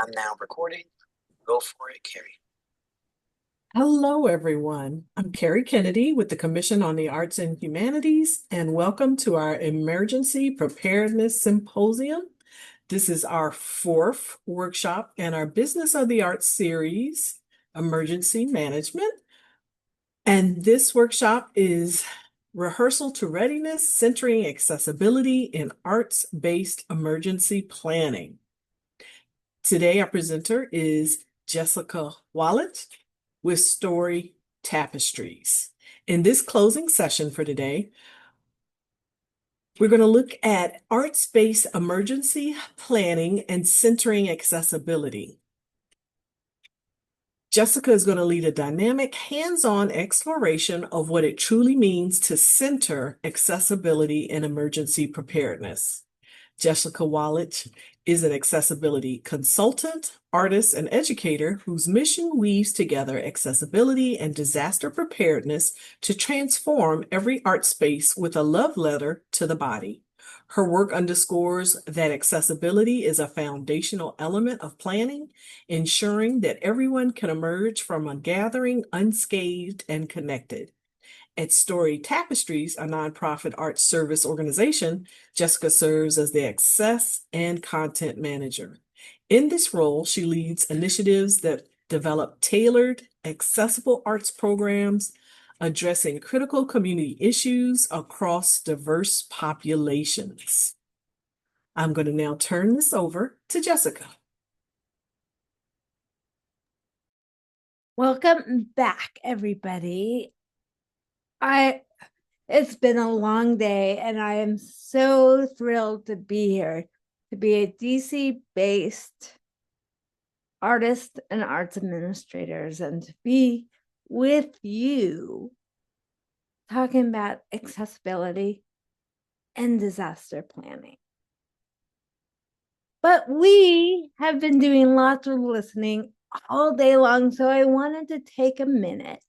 I'm now recording. Go for it, Carrie. Hello, everyone. I'm Carrie Kennedy with the Commission on the Arts and Humanities, and welcome to our Emergency Preparedness Symposium. This is our fourth workshop in our Business of the Arts series, Emergency Management. And this workshop is Rehearsal to Readiness, Centering Accessibility in Arts-Based Emergency Planning. Today, our presenter is Jessica Wallach with Story Tapestries. In this closing session for today, we're going to look at arts-based emergency planning and centering accessibility. Jessica is going to lead a dynamic, hands-on exploration of what it truly means to center accessibility in emergency preparedness. Jessica Wallach is an accessibility consultant, artist, and educator whose mission weaves together accessibility and disaster preparedness to transform every art space with a love letter to the body. Her work underscores that accessibility is a foundational element of planning, ensuring that everyone can emerge from a gathering unscathed and connected. At Story Tapestries, a nonprofit arts service organization, Jessica serves as the access and content manager. In this role, she leads initiatives that develop tailored, accessible arts programs addressing critical community issues across diverse populations. I'm going to now turn this over to Jessica. Welcome back, everybody. It's been a long day, and I am so thrilled to be here, to be a DC-based artist and arts administrators, and to be with you talking about accessibility and disaster planning. But we have been doing lots of listening all day long, so I wanted to take a minute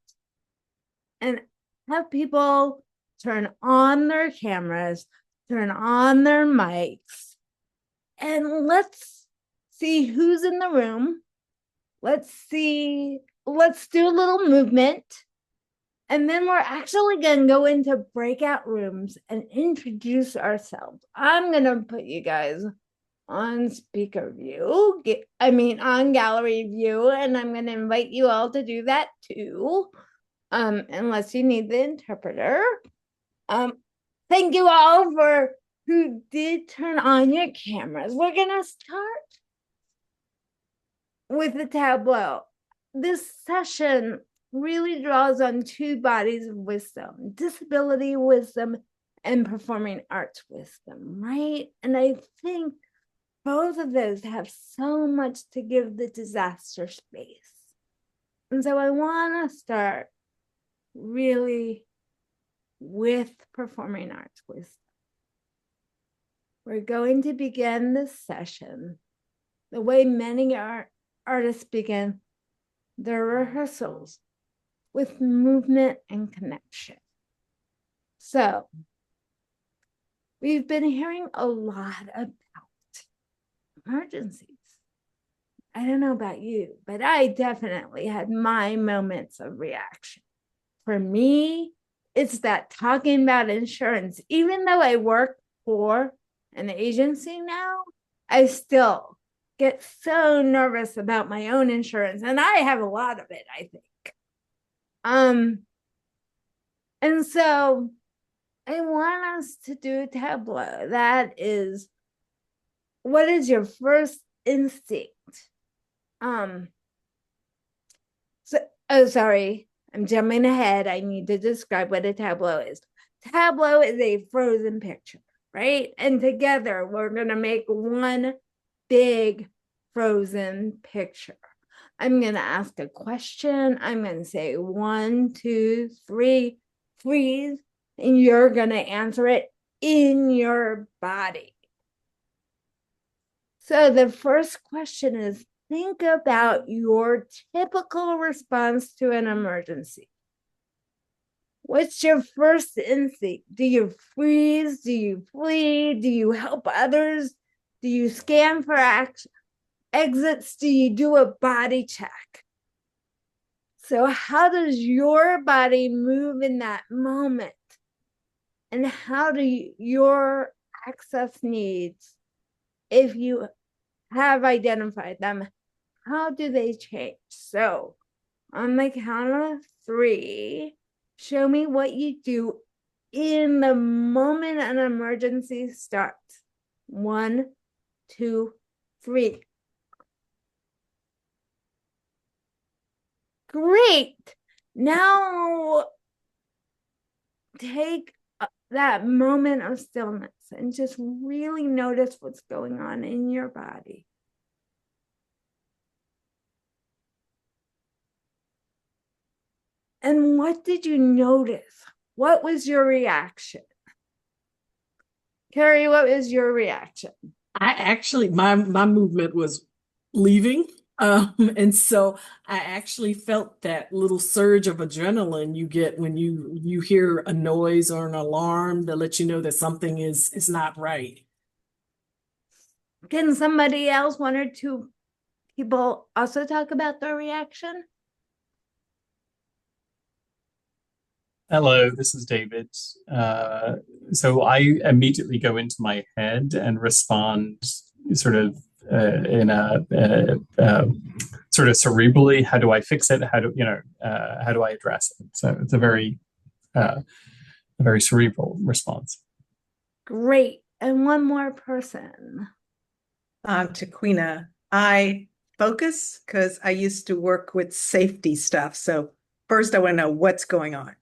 and have people turn on their cameras, turn on their mics, and let's see who's in the room. Let's do a little movement. And then we're actually going to go into breakout rooms and introduce ourselves. I'm going to put you guys on speaker view, on gallery view, and I'm going to invite you all to do that too. Unless you need the interpreter. Thank you all for who did turn on your cameras. We're gonna start with the tableau. This session really draws on two bodies of wisdom: disability wisdom and performing arts wisdom, right? And I think both of those have so much to give the disaster space. And so I want to start really with performing arts wisdom. We're going to begin this session the way many artists begin their rehearsals, with movement and connection. So we've been hearing a lot about emergencies. I don't know about you, but I definitely had my moments of reaction. For me, it's that talking about insurance. Even though I work for an agency now, I still get so nervous about my own insurance, and I have a lot of it, I think. And so I want us to do a tableau. That is, what is your first instinct? Sorry, I'm jumping ahead. I need to describe what a tableau is. Tableau is a frozen picture, right? And together we're going to make one big frozen picture. I'm going to ask a question. I'm going to say 1, 2, 3, freeze, and you're going to answer it in your body. So the first question is, think about your typical response to an emergency. What's your first instinct? Do you freeze? Do you flee? Do you help others? Do you scan for action? exits, do you do a body check? So how does your body move in that moment? And how do your access needs, if you have identified them, how do they change? So on the count of 3, show me what you do in the moment an emergency starts. 1, 2, 3. Great. Now take that moment of stillness and just really notice what's going on in your body. And what did you notice? What was your reaction? Carrie, what was your reaction? I actually, my movement was leaving. And so I actually felt that little surge of adrenaline you get when you hear a noise or an alarm that lets you know that something is not right. Can somebody else, 1 or 2 people, also talk about their reaction? Hello, this is David. So I immediately go into my head and respond sort of in a sort of cerebrally. How do I fix it? How do I address it? So it's a very cerebral response. Great. And one more person. Taquina, I focus because I used to work with safety stuff. So first I want to know what's going on.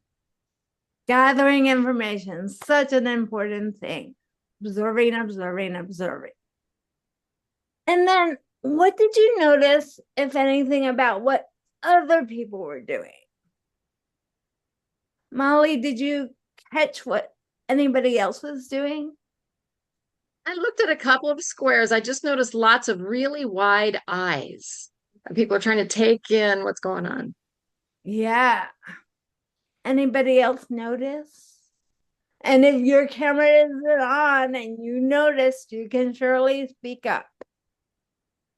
Gathering information, such an important thing. Observing, observing, observing. And then what did you notice, if anything, about what other people were doing? Molly, did you catch what anybody else was doing? I looked at a couple of squares. I just noticed lots of really wide eyes. People are trying to take in what's going on. Yeah. Anybody else notice? And if your camera isn't on and you noticed, you can surely speak up.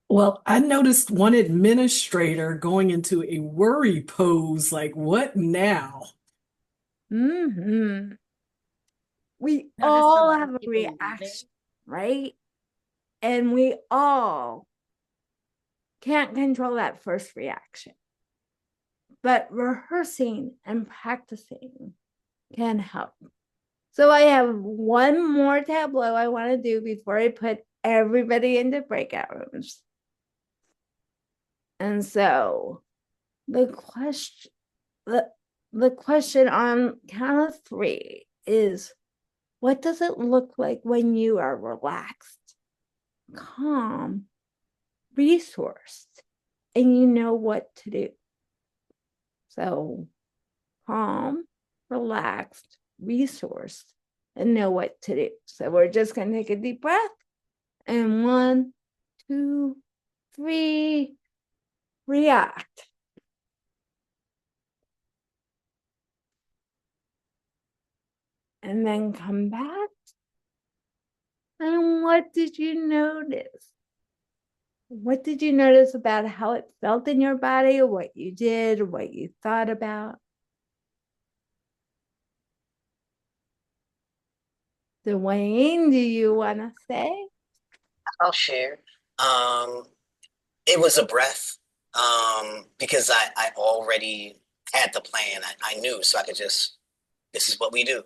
Well, I noticed one administrator going into a worry pose, like, what now? Mm-hmm. We Notice a all lot of have a people reaction, leaving. right? And we all can't control that first reaction. But rehearsing and practicing can help. So I have one more tableau I want to do before I put everybody into breakout rooms. And so the question on count of 3 is, what does it look like when you are relaxed, calm, resourced, and you know what to do? So calm, relaxed, resourced, and know what to do. So we're just going to take a deep breath. And 1, 2, 3, react. And then come back. And what did you notice? What did you notice about how it felt in your body, or what you did, or what you thought about? Dwayne, do you want to say? I'll share. It was a breath because I already had the plan. I knew, so I could just, this is what we do.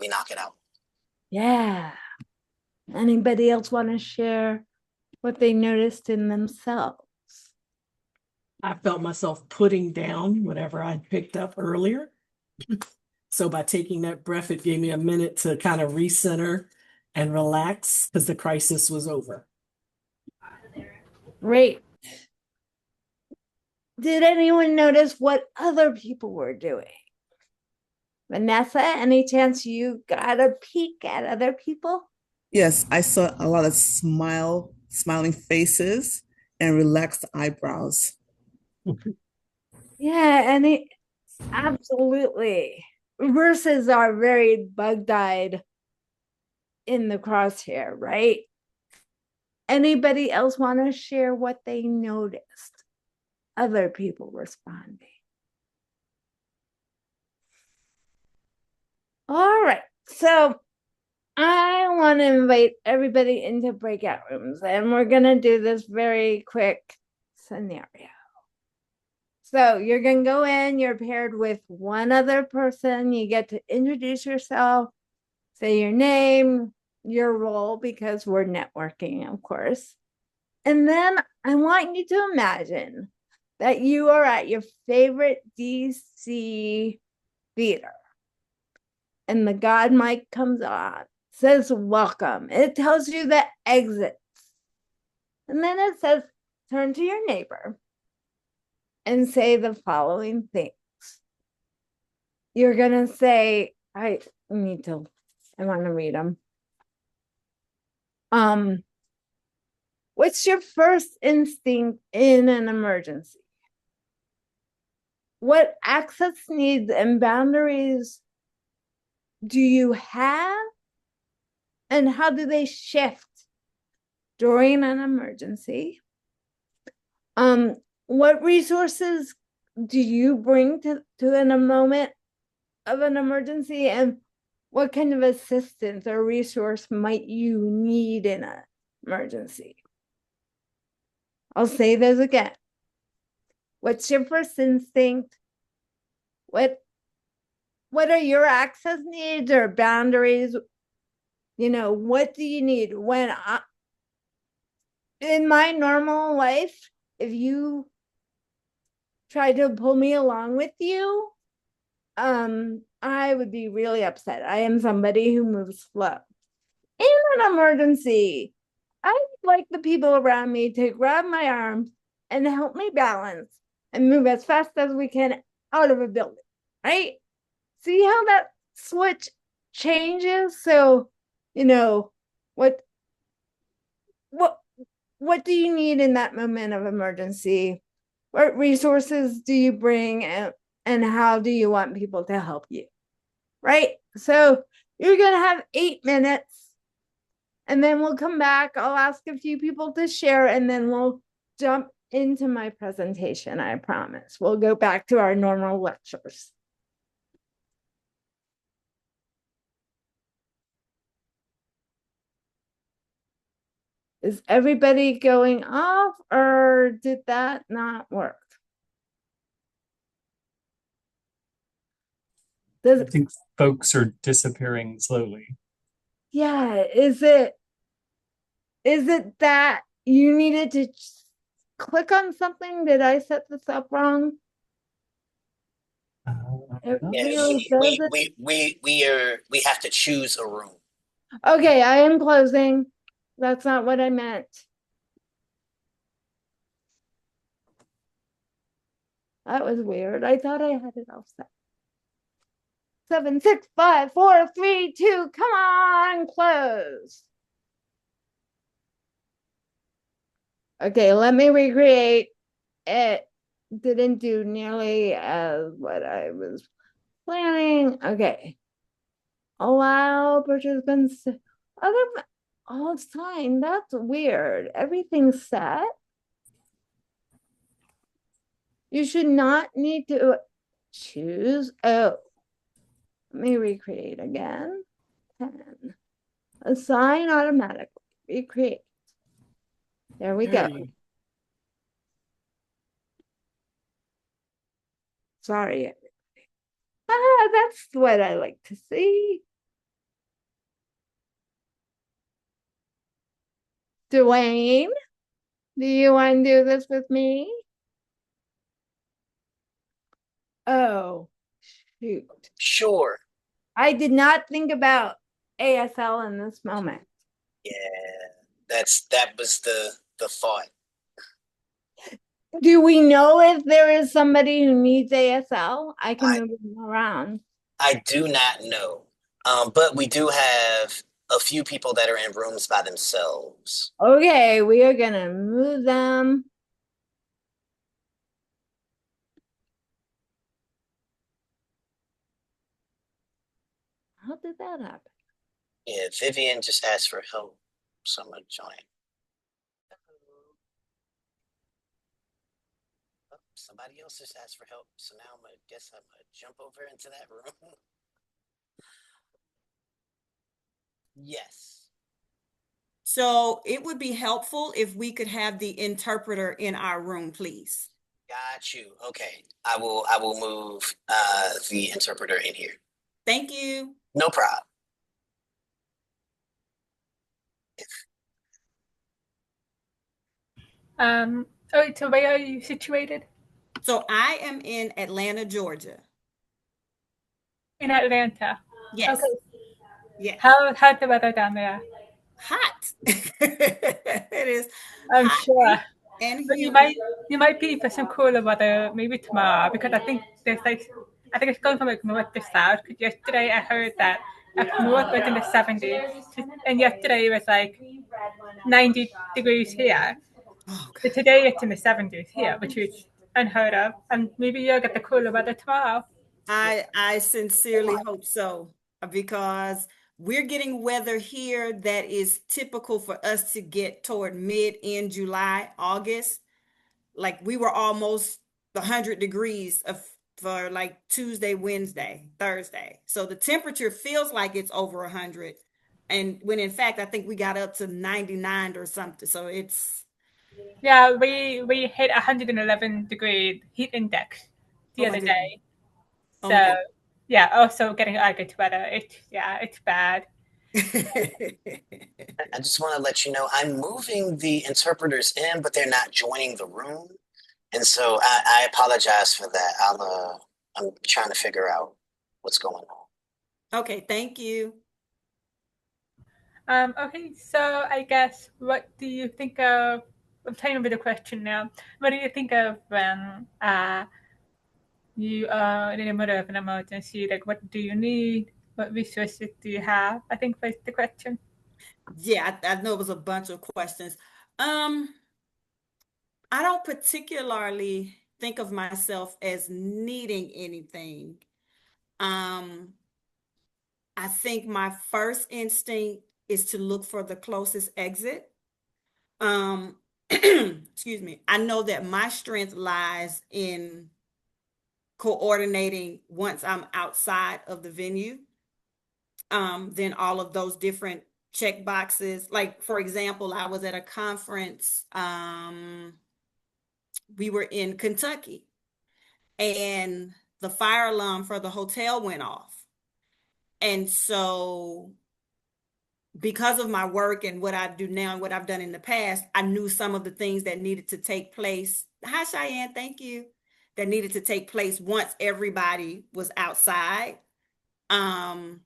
We knock it out. Yeah. Anybody else want to share what they noticed in themselves? I felt myself putting down whatever I'd picked up earlier. So by taking that breath, it gave me a minute to kind of recenter and relax because the crisis was over. Great. Did anyone notice what other people were doing? Vanessa, any chance you got a peek at other people? Yes, I saw a lot of smiling faces and relaxed eyebrows. Yeah, and absolutely. Verses are very bug-eyed in the crosshair, right? Anybody else want to share what they noticed? Other people responding. All right. So I want to invite everybody into breakout rooms, and we're going to do this very quick scenario. So you're going to go in, you're paired with one other person. You get to introduce yourself, say your name, your role, because we're networking, of course. And then I want you to imagine that you are at your favorite DC theater. And the God mic comes on, says welcome. It tells you the exits. And then it says turn to your neighbor and say the following things. You're going to say, I want to read them. What's your first instinct in an emergency? What access needs and boundaries do you have? And how do they shift during an emergency? What resources do you bring to in a moment of an emergency, and what kind of assistance or resource might you need in an emergency? I'll say those again. What's your first instinct? What are your access needs or boundaries? What do you need? In my normal life, if you try to pull me along with you, I would be really upset. I am somebody who moves slow. In an emergency, I would like the people around me to grab my arms and help me balance and move as fast as we can out of a building, right? See how that switch changes? So, what do you need in that moment of emergency? What resources do you bring, and how do you want people to help you? Right? So you're going to have 8 minutes, and then we'll come back. I'll ask a few people to share, and then we'll jump into my presentation. I promise. We'll go back to our normal lectures. Is everybody going off, or did that not work? I think folks are disappearing slowly. Yeah, is it that you needed to click on something? Did I set this up wrong? It really doesn't. We have to choose a room. Okay, I am closing. That's not what I meant. That was weird. I thought I had it all set. 7, 6, 5, 4, 3, 2, come on, close. Okay, let me recreate. It didn't do nearly as what I was planning. Okay. Allow participants. Oh, it's fine. That's weird. Everything's set. You should not need to choose. Oh, let me recreate again. 10. Assign automatically. Recreate. There we go. Sorry. That's what I like to see. Dwayne, do you want to do this with me? Oh, shoot. Sure. I did not think about ASL in this moment. Yeah, that was the thought. Do we know if there is somebody who needs ASL? I can move them around. I do not know. But we do have a few people that are in rooms by themselves. Okay, we are gonna move them. How did that happen? Yeah, Vivian just asked for help. So I'm gonna join. Somebody else just asked for help, so now I'm gonna jump over into that room. Yes. So it would be helpful if we could have the interpreter in our room, please. Got you. Okay. I will move the interpreter in here. Thank you. No problem. Oh, so where are you situated? So I am in Atlanta, Georgia. In Atlanta. Yes. Okay. Yes. How's the weather down there? Hot. It is I'm hot sure. and But humid. you might be for some cooler weather maybe tomorrow because I think it's going from like north to south. Because yesterday I heard that up north was in the 70s, and yesterday it was like 90 degrees here. Oh, But God. today it's in the 70s here, which is unheard of. And maybe you'll get the cooler weather tomorrow. I sincerely hope so because we're getting weather here that is typical for us to get toward mid-end July, August. Like we were almost 100 degrees for like Tuesday, Wednesday, Thursday. So the temperature feels like it's over 100. And when in fact, I think we got up to 99 or something. So it's, Yeah, we hit 111 degree heat index oh the my other goodness. day. Oh my So goodness. yeah, also getting good weather. It's bad. I just want to let you know I'm moving the interpreters in, but they're not joining the room. And so I apologize for that. I'm trying to figure out what's going on. Okay, thank you. Okay, so I guess what do you think of? I'm trying to remember the question now. What do you think of when you are in the middle of an emergency? Like, what do you need? What resources do you have? I think that's the question. Yeah, I know it was a bunch of questions. Um, I don't particularly think of myself as needing anything. Um, I think my first instinct is to look for the closest exit. Excuse me. I know that my strength lies in coordinating once I'm outside of the venue. Then all of those different check boxes. Like, for example, I was at a conference. We were in Kentucky and the fire alarm for the hotel went off. And so because of my work and what I do now and what I've done in the past, I knew some of the things that needed to take place. Hi, Cheyenne, thank you. That needed to take place once everybody was outside. Um,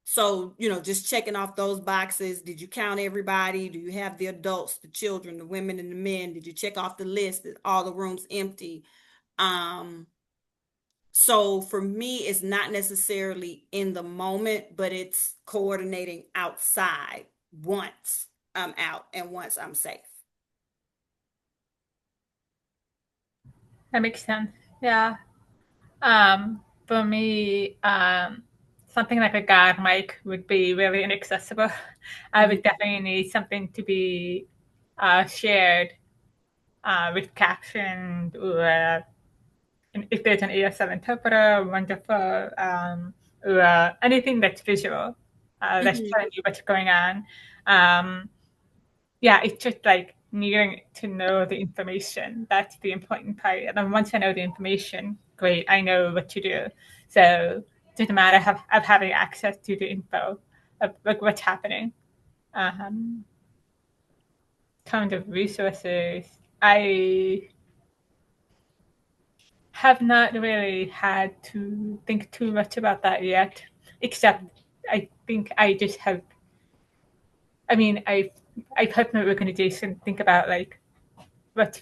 so, just checking off those boxes. Did you count everybody? Do you have the adults, the children, the women, and the men? Did you check off the list? Is all the rooms empty? So for me, it's not necessarily in the moment, but it's coordinating outside once I'm out and once I'm safe. That makes sense. Yeah. For me, something like a guide mic would be really inaccessible. I would definitely need something to be shared with captioned or if there's an ESL interpreter, wonderful, or anything that's visual, that's telling you what's going on. Yeah, it's just like needing to know the information. That's the important part. And then once I know the information, great, I know what to do. So it doesn't matter of having access to the info of like what's happening. Kind of resources. I have not really had to think too much about that yet, except I think I just have. I mean, I've helped my organization think about like what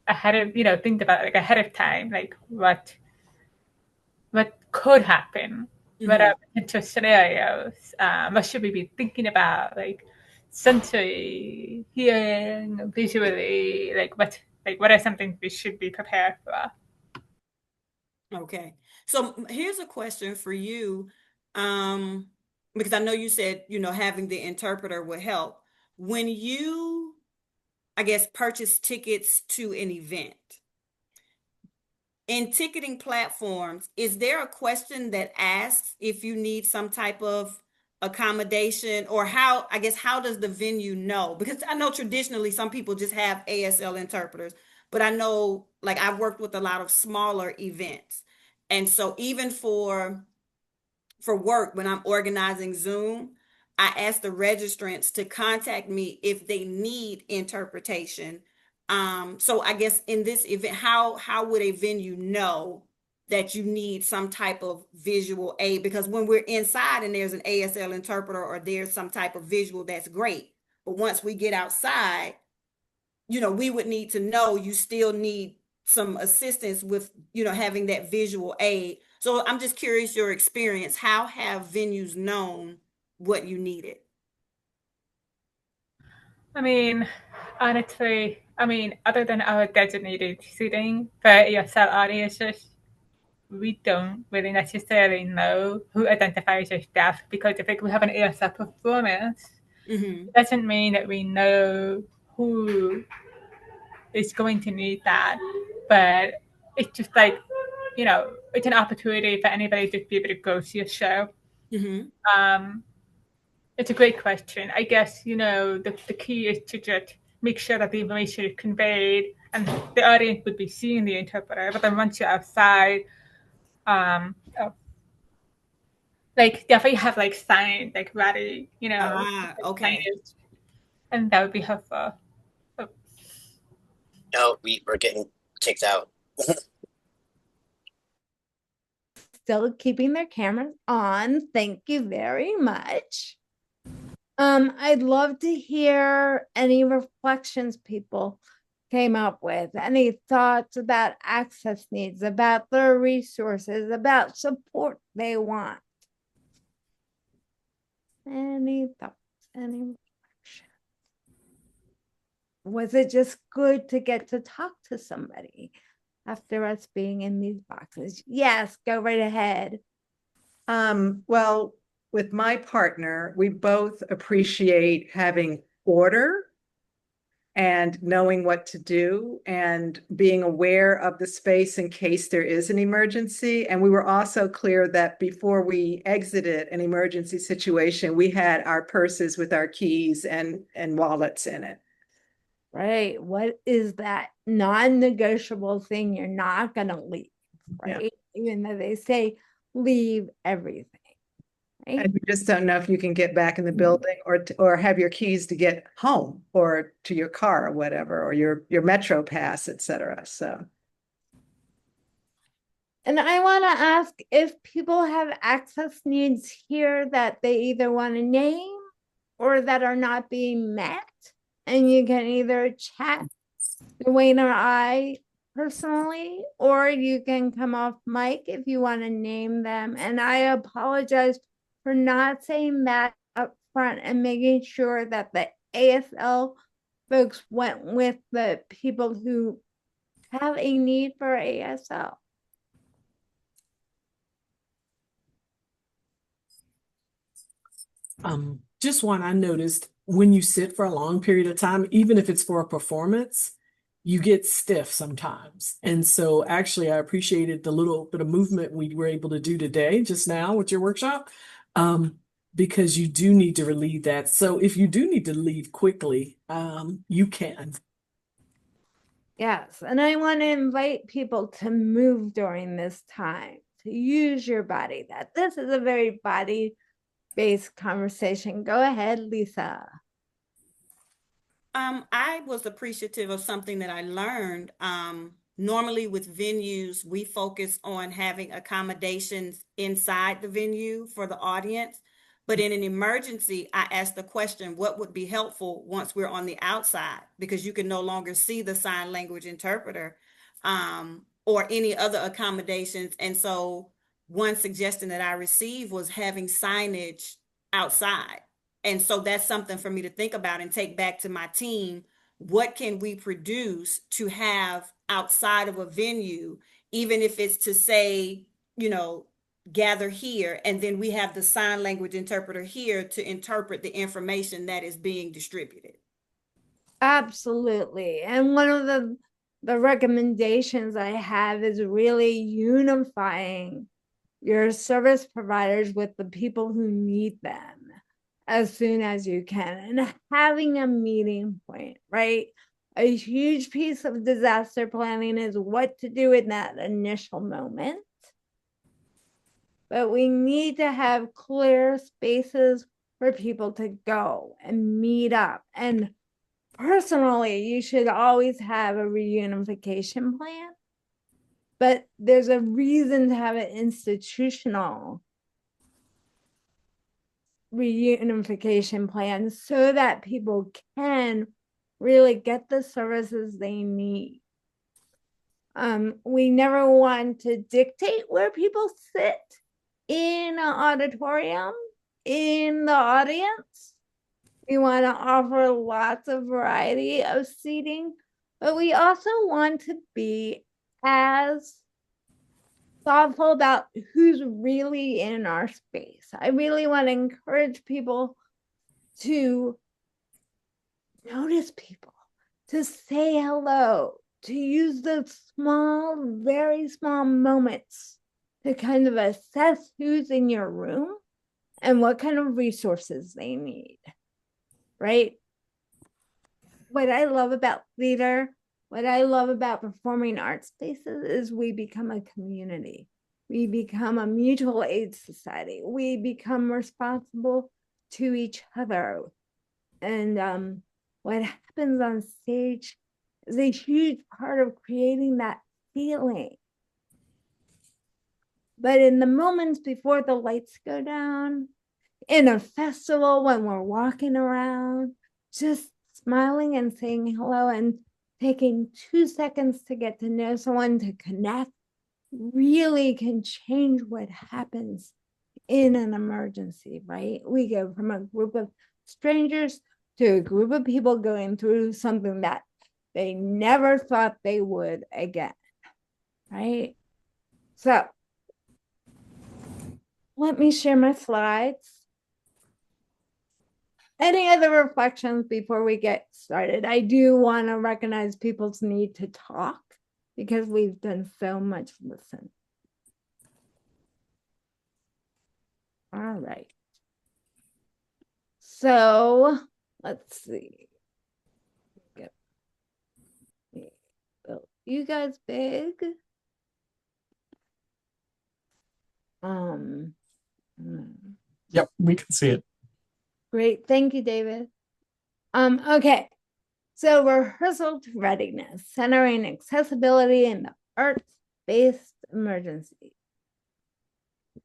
ahead of think about like ahead of time, like what could happen, what are potential scenarios, what should we be thinking about, like sensory, hearing, visually, what are some things we should be prepared for. Okay. So here's a question for you. Because I know you said, having the interpreter would help. When you, I guess, purchase tickets to an event, in ticketing platforms, is there a question that asks if you need some type of accommodation, or how, I guess, how does the venue know? Because I know traditionally some people just have ASL interpreters, but I know, like, I've worked with a lot of smaller events. And so even for work, when I'm organizing Zoom, I ask the registrants to contact me if they need interpretation. So I guess in this event, how would a venue know that you need some type of visual aid? Because when we're inside and there's an ASL interpreter or there's some type of visual, that's great. But once we get outside, we would need to know you still need some assistance with, having that visual aid. So I'm just curious your experience. How have venues known what you needed? I mean, honestly, other than our designated seating for ESL audiences, we don't really necessarily know who identifies as deaf, because if we have an ESL performance, Mm-hmm. it doesn't mean that we know who is going to need that. But it's just like, it's an opportunity for anybody to be able to go see a show. Mm-hmm. It's a great question. I guess, the key is to just make sure that the information is conveyed and the audience would be seeing the interpreter. But then once you're outside, oh, like definitely have like sign like ready, Okay. signage, and that would be helpful. Oh. No, we're getting kicked out. Still keeping their cameras on. Thank you very much. I'd love to hear any reflections people came up with, any thoughts about access needs, about their resources, about support they want. Any thoughts, any reflections? Was it just good to get to talk to somebody after us being in these boxes? Yes, go right ahead. Well, with my partner, we both appreciate having order and knowing what to do and being aware of the space in case there is an emergency. And we were also clear that before we exited an emergency situation, we had our purses with our keys and wallets in it. Right. What is that non-negotiable thing you're not going to leave? Right. Yeah. Even though they say leave everything. Right? And you just don't know if you can get back in the building or have your keys to get home or to your car or whatever, or your Metro pass, etc. So. And I want to ask if people have access needs here that they either want to name or that are not being met. And you can either chat Dwayne or I personally, or you can come off mic if you want to name them. And I apologize for not saying that up front and making sure that the ASL folks went with the people who have a need for ASL. Just one I noticed, when you sit for a long period of time, even if it's for a performance, you get stiff sometimes. And so actually I appreciated the little bit of movement we were able to do today, just now with your workshop, because you do need to relieve that. So if you do need to leave quickly, you can. Yes, and I want to invite people to move during this time, to use your body. That this is a very body-based conversation. Go ahead, Lisa. I was appreciative of something that I learned. Normally with venues, we focus on having accommodations inside the venue for the audience. But in an emergency, I asked the question, what would be helpful once we're on the outside? Because you can no longer see the sign language interpreter or any other accommodations. And so one suggestion that I received was having signage outside. And so that's something for me to think about and take back to my team. What can we produce to have outside of a venue, even if it's to say, gather here, and then we have the sign language interpreter here to interpret the information that is being distributed. Absolutely. And one of the the recommendations I have is really unifying your service providers with the people who need them as soon as you can, and having a meeting point, right? A huge piece of disaster planning is what to do in that initial moment. But we need to have clear spaces for people to go and meet up. And personally, you should always have a reunification plan. But there's a reason to have an institutional reunification plan so that people can really get the services they need. We never want to dictate where people sit in an auditorium, in the audience. We want to offer lots of variety of seating, but we also want to be as thoughtful about who's really in our space. I really want to encourage people to notice people, to say hello, to use those small, very small moments to kind of assess who's in your room and what kind of resources they need, right? What I love about theater, what I love about performing arts spaces is we become a community. We become a mutual aid society. We become responsible to each other. And what happens on stage is a huge part of creating that feeling. But in the moments before the lights go down, in a festival, when we're walking around, just smiling and saying hello and taking 2 seconds to get to know someone, to connect, really can change what happens in an emergency, right? We go from a group of strangers to a group of people going through something that they never thought they would again, right? So let me share my slides. Any other reflections before we get started? I do want to recognize people's need to talk because we've done so much listening. All right. So let's see. You guys big? Yep, we can see it. Great. Thank you, David. Okay. So rehearsal to readiness, centering accessibility in the arts-based emergency.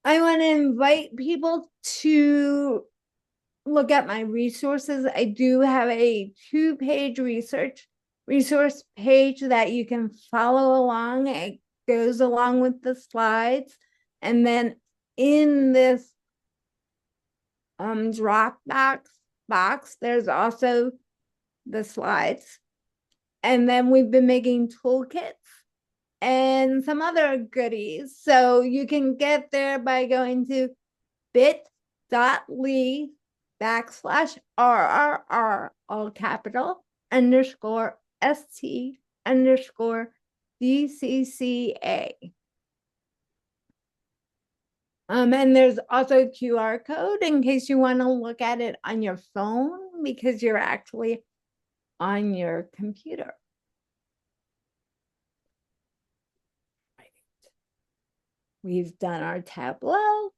I want to invite people to look at my resources. I do have a 2-page resource page that you can follow along. It goes along with the slides. And then in this drop box, there's also the slides. And then we've been making toolkits and some other goodies. So you can get there by going to bit.ly/RRR, all capital, _ST_DCCA. And there's also a QR code in case you want to look at it on your phone because you're actually on your computer. Right. We've done our tableau.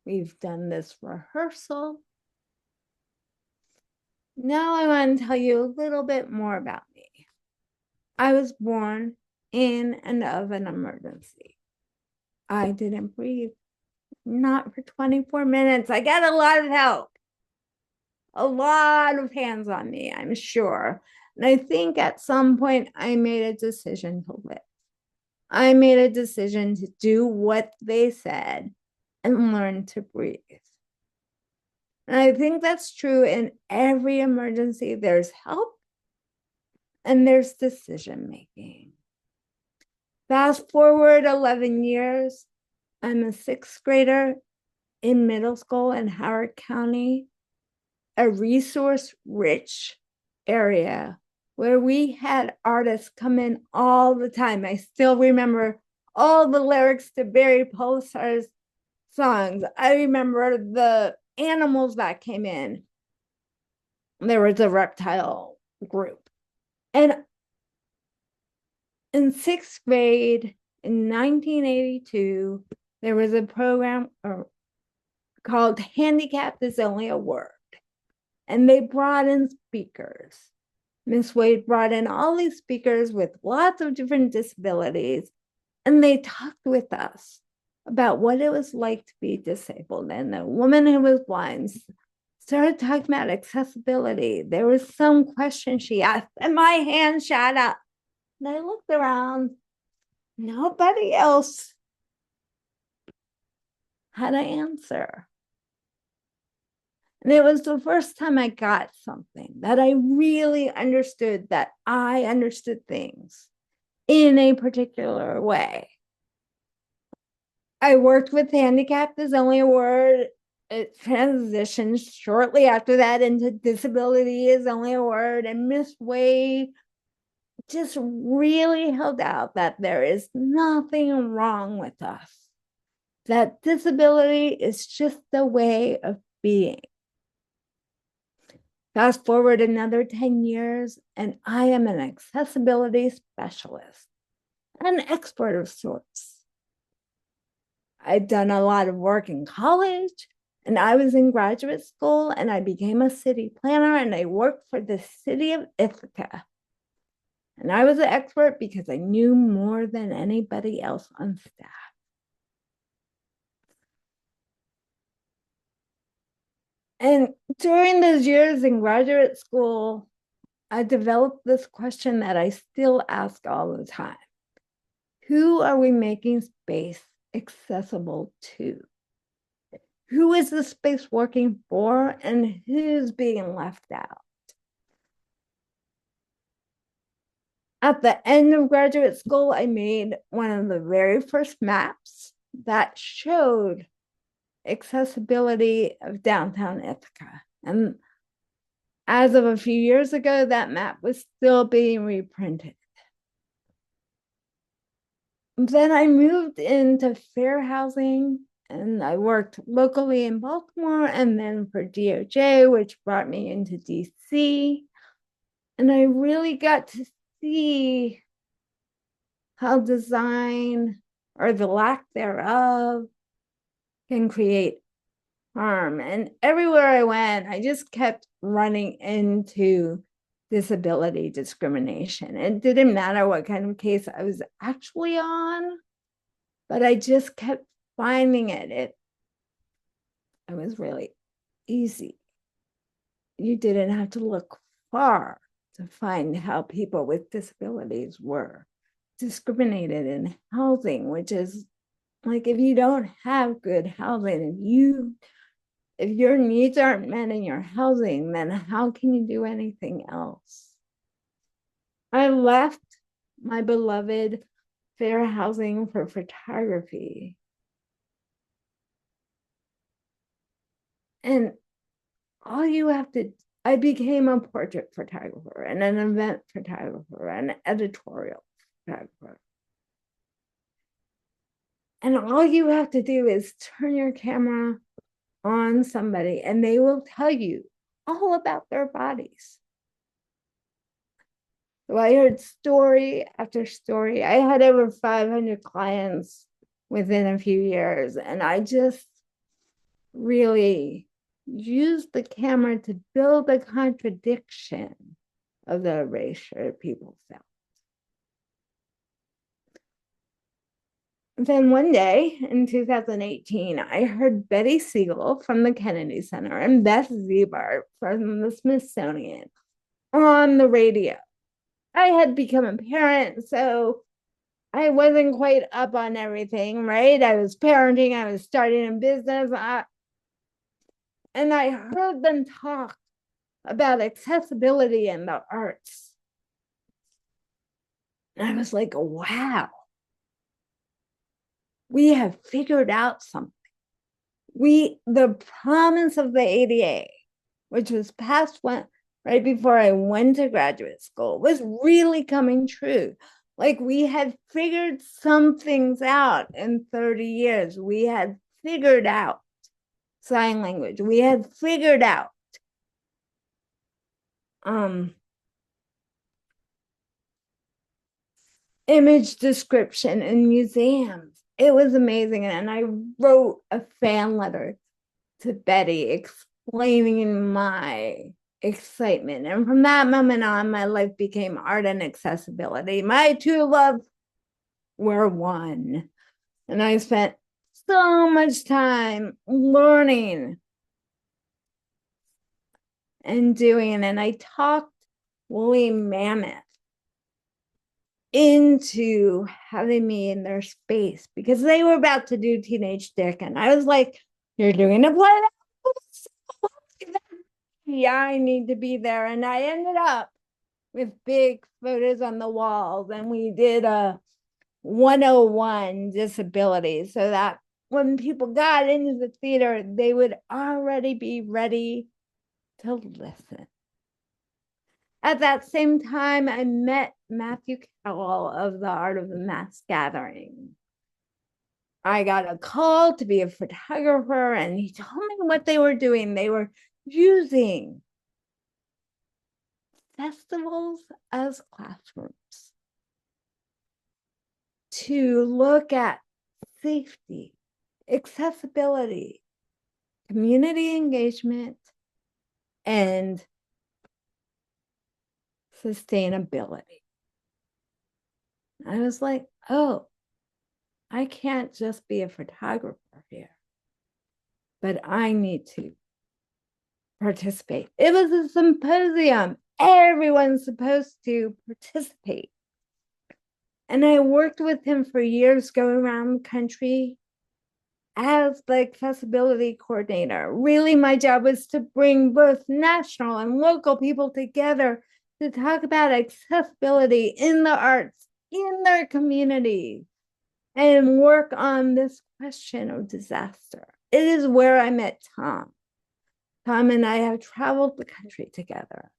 We've done this rehearsal. Now I want to tell you a little bit more about me. I was born in and of an emergency. I didn't breathe, not for 24 minutes. I got a lot of help, a lot of hands on me, I'm sure. And I think at some point I made a decision to live. I made a decision to do what they said and learn to breathe. And I think that's true in every emergency. There's help and there's decision making. Fast forward 11 years, I'm a 6th grader in middle school in Howard County, a resource-rich area where we had artists come in all the time. I still remember all the lyrics to Barry Pulsar's songs. I remember the animals that came in. There was a reptile group. And in sixth grade in 1982, there was a program called Handicapped is Only a Word. And they brought in speakers. Miss Wade brought in all these speakers with lots of different disabilities, and they talked with us about what it was like to be disabled. And the woman who was blind started talking about accessibility. There was some question she asked, and my hand shot up. And I looked around, nobody else had an answer. And it was the first time I got something that I really understood, that I understood things in a particular way. I worked with Handicapped is Only a Word. It transitioned shortly after that into Disability is Only a Word. And Miss Wade just really held out that there is nothing wrong with us, that disability is just a way of being. Fast forward another 10 years, and I am an accessibility specialist, an expert of sorts. I'd done a lot of work in college, and I was in graduate school, and I became a city planner, and I worked for the city of Ithaca. And I was an expert because I knew more than anybody else on staff. And during those years in graduate school, I developed this question that I still ask all the time. Who are we making space accessible to? Who is the space working for, and who's being left out? At the end of graduate school, I made one of the very first maps that showed accessibility of downtown Ithaca. And as of a few years ago, that map was still being reprinted. Then I moved into fair housing, and I worked locally in Baltimore and then for DOJ, which brought me into DC. And I really got to see how design, or the lack thereof, can create harm. And everywhere I went, I just kept running into disability discrimination. It didn't matter what kind of case I was actually on, but I just kept finding it. It was really easy. You didn't have to look far to find how people with disabilities were discriminated in housing, which is like, if you don't have good housing, if your needs aren't met in your housing, then how can you do anything else? I left my beloved fair housing for photography. And I became a portrait photographer and an event photographer and an editorial photographer. And all you have to do is turn your camera on somebody and they will tell you all about their bodies. So I heard story after story. I had over 500 clients within a few years, and I just really used the camera to build a contradiction of the erasure people felt. Then one day in 2018, I heard Betty Siegel from the Kennedy Center and Beth Ziebart from the Smithsonian on the radio. I had become a parent, so I wasn't quite up on everything, right? I was parenting, I was starting a business, and I heard them talk about accessibility in the arts. And I was like, wow. We have figured out something. The promise of the ADA, which was passed right before I went to graduate school was really coming true. Like we had figured some things out in 30 years. We had figured out sign language. We had figured out image description in museums. It was amazing. And I wrote a fan letter to Betty explaining my excitement. And from that moment on, my life became art and accessibility. My two loves were one. And I spent so much time learning and doing. And I talked Woolly Mammoth into having me in their space because they were about to do Teenage Dick. And I was like, you're doing a play? Yeah, I need to be there. And I ended up with big photos on the walls. And we did a 101 disability so that when people got into the theater, they would already be ready to listen. At that same time, I met Matthew Cowell of the Art of the Mass Gathering. I got a call to be a photographer, and he told me what they were doing. They were using festivals as classrooms to look at safety, accessibility, community engagement, and sustainability. I was like, oh, I can't just be a photographer here, but I need to participate. It was a symposium. Everyone's supposed to participate. And I worked with him for years, going around the country as the accessibility coordinator. Really, my job was to bring both national and local people together to talk about accessibility in the arts, in their community, and work on this question of disaster. It is where I met Tom. Tom and I have traveled the country together.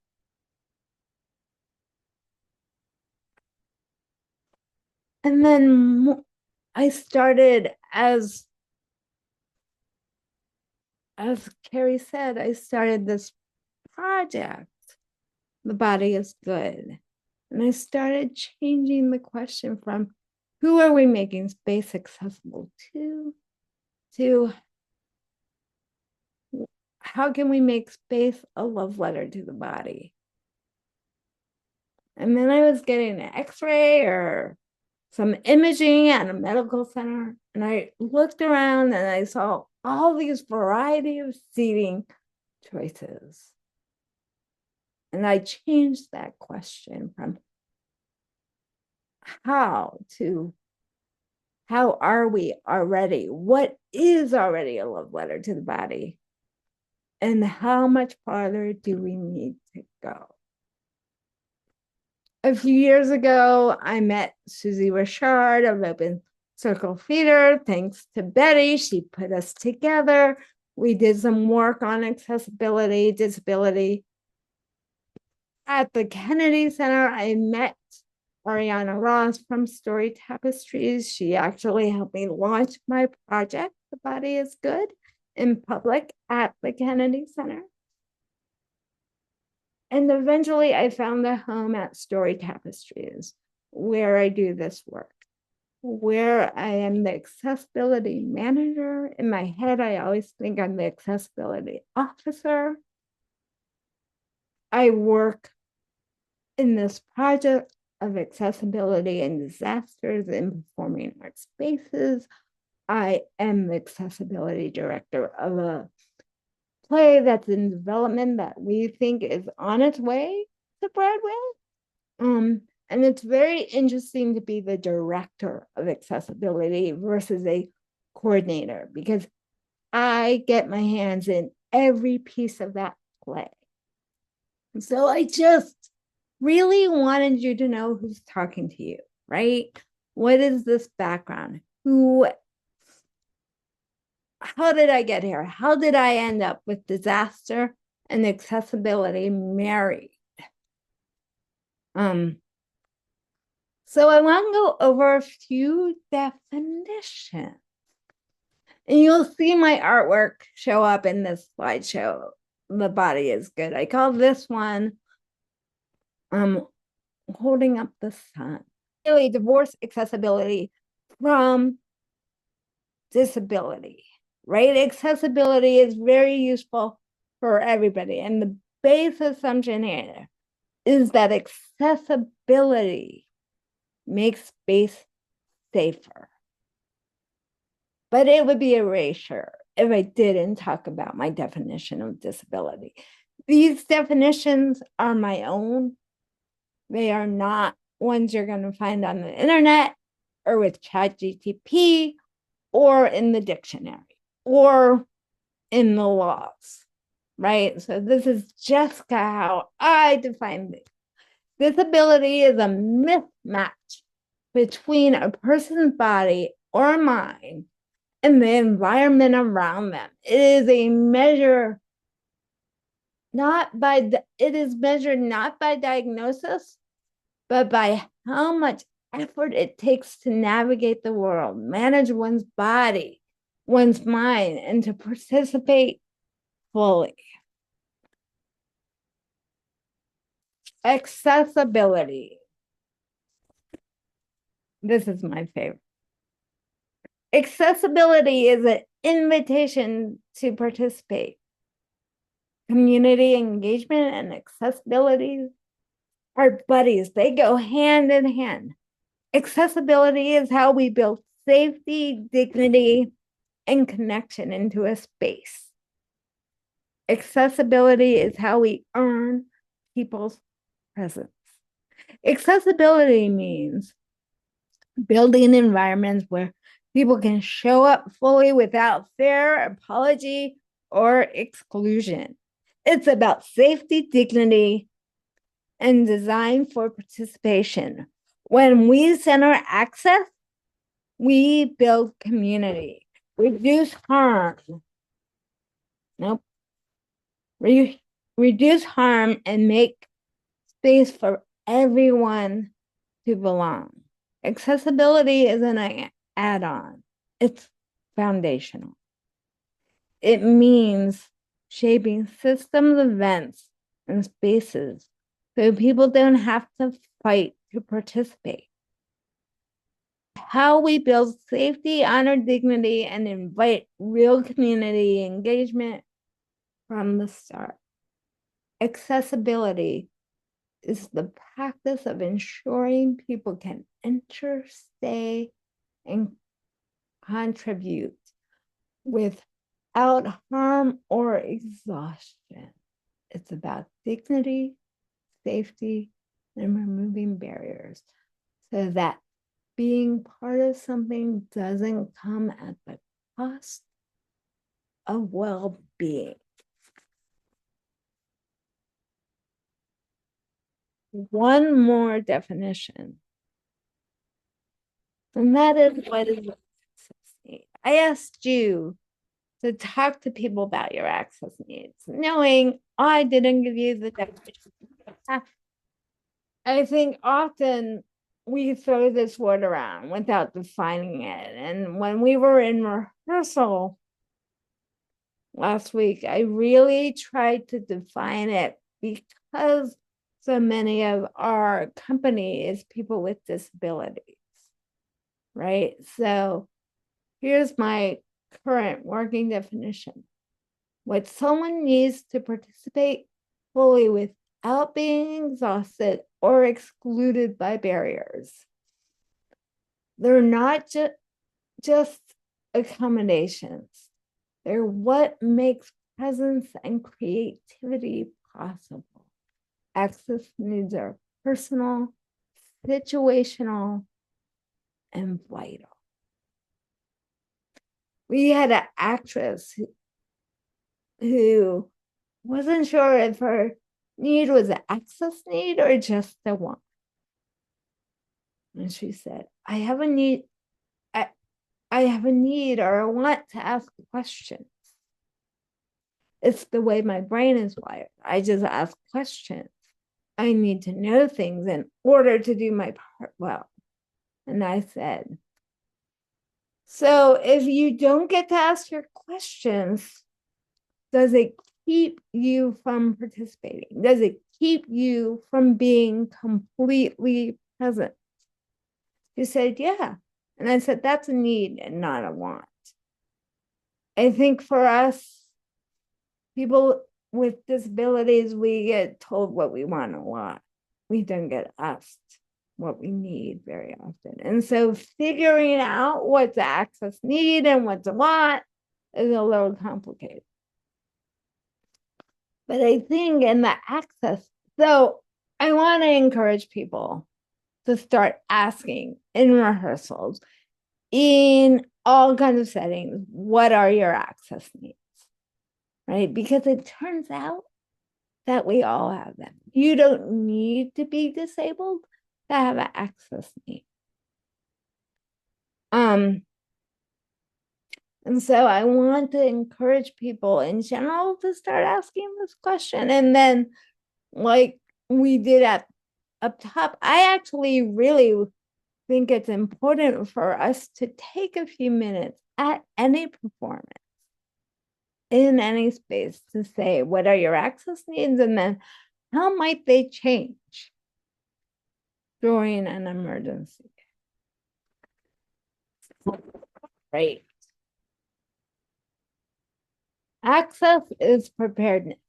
And then I started, as Carrie said, I started this project, The Body is Good. And I started changing the question from who are we making space accessible to how can we make space a love letter to the body? And then I was getting an x-ray or some imaging at a medical center. And I looked around and I saw all these variety of seating choices. And I changed that question from how to how are we already? What is already a love letter to the body? And how much farther do we need to go? A few years ago, I met Susie Richard of Open Circle Theater. Thanks to Betty, she put us together. We did some work on accessibility, disability. At the Kennedy Center, I met Ariana Ross from Story Tapestries. She actually helped me launch my project, The Body is Good, in public at the Kennedy Center. And eventually I found a home at Story Tapestries, where I do this work, where I am the accessibility manager. In my head, I always think I'm the accessibility officer. I work in this project of accessibility and disasters in performing arts spaces. I am the accessibility director of a play that's in development that we think is on its way to Broadway. And it's very interesting to be the director of accessibility versus a coordinator, because I get my hands in every piece of that play. So I just really wanted you to know who's talking to you, right? What is this background? How did I get here? How did I end up with disaster and accessibility married. So I want to go over a few definitions. And you'll see my artwork show up in this slideshow. The body is good. I call this one holding up the sun. Really divorce accessibility from disability, right? Accessibility is very useful for everybody. And the base assumption here is that accessibility makes space safer. But it would be erasure if I didn't talk about my definition of disability. These definitions are my own. They are not ones you're going to find on the internet or with ChatGPT or in the dictionary or in the laws, right? So this is just how I define this. Disability is a mismatch between a person's body or mind and the environment around them. It is a measure it is measured not by diagnosis, but by how much effort it takes to navigate the world, manage one's body, one's mind, and to participate fully. Accessibility. This is my favorite. Accessibility is an invitation to participate. Community engagement and accessibility are buddies. They go hand in hand. Accessibility is how we build safety, dignity, and connection into a space. Accessibility is how we earn people's presence. Accessibility means building environments where people can show up fully without fear, apology, or exclusion. It's about safety, dignity, and design for participation. When we center access, we build community, reduce harm. Reduce harm and make space for everyone to belong. Accessibility isn't an add-on, it's foundational. It means shaping systems, events, and spaces so people don't have to fight to participate. How we build safety, honor dignity, and invite real community engagement from the start. Accessibility is the practice of ensuring people can enter, stay, and contribute without harm or exhaustion. It's about dignity, safety, and removing barriers so that being part of something doesn't come at the cost of well-being. One more definition, and that is what is access need. I asked you to talk to people about your access needs, knowing I didn't give you the definition. I think often we throw this word around without defining it. And when we were in rehearsal last week, I really tried to define it because so many of our company is people with disabilities, right? So here's my current working definition. What someone needs to participate fully without being exhausted or excluded by barriers. They're not just accommodations. They're what makes presence and creativity possible. Access needs are personal, situational, and vital. We had an actress who wasn't sure if her need was an access need or just a want. And she said, I have a need or a want to ask questions. It's the way my brain is wired. I just ask questions. I need to know things in order to do my part well. And I said, so if you don't get to ask your questions, does it keep you from participating? Does it keep you from being completely present? She said, yeah. And I said, that's a need and not a want. I think for us, people with disabilities, we get told what we want a lot. We don't get asked what we need very often. And so figuring out what to access need and what to want is a little complicated. But I think in the access, so I want to encourage people to start asking in rehearsals, in all kinds of settings, what are your access needs? Right? Because it turns out that we all have them. You don't need to be disabled to have an access need. And so I want to encourage people in general to start asking this question. And then, like we did up top, I actually really think it's important for us to take a few minutes at any performance in any space to say, what are your access needs? And then how might they change during an emergency? Right. Access is preparedness.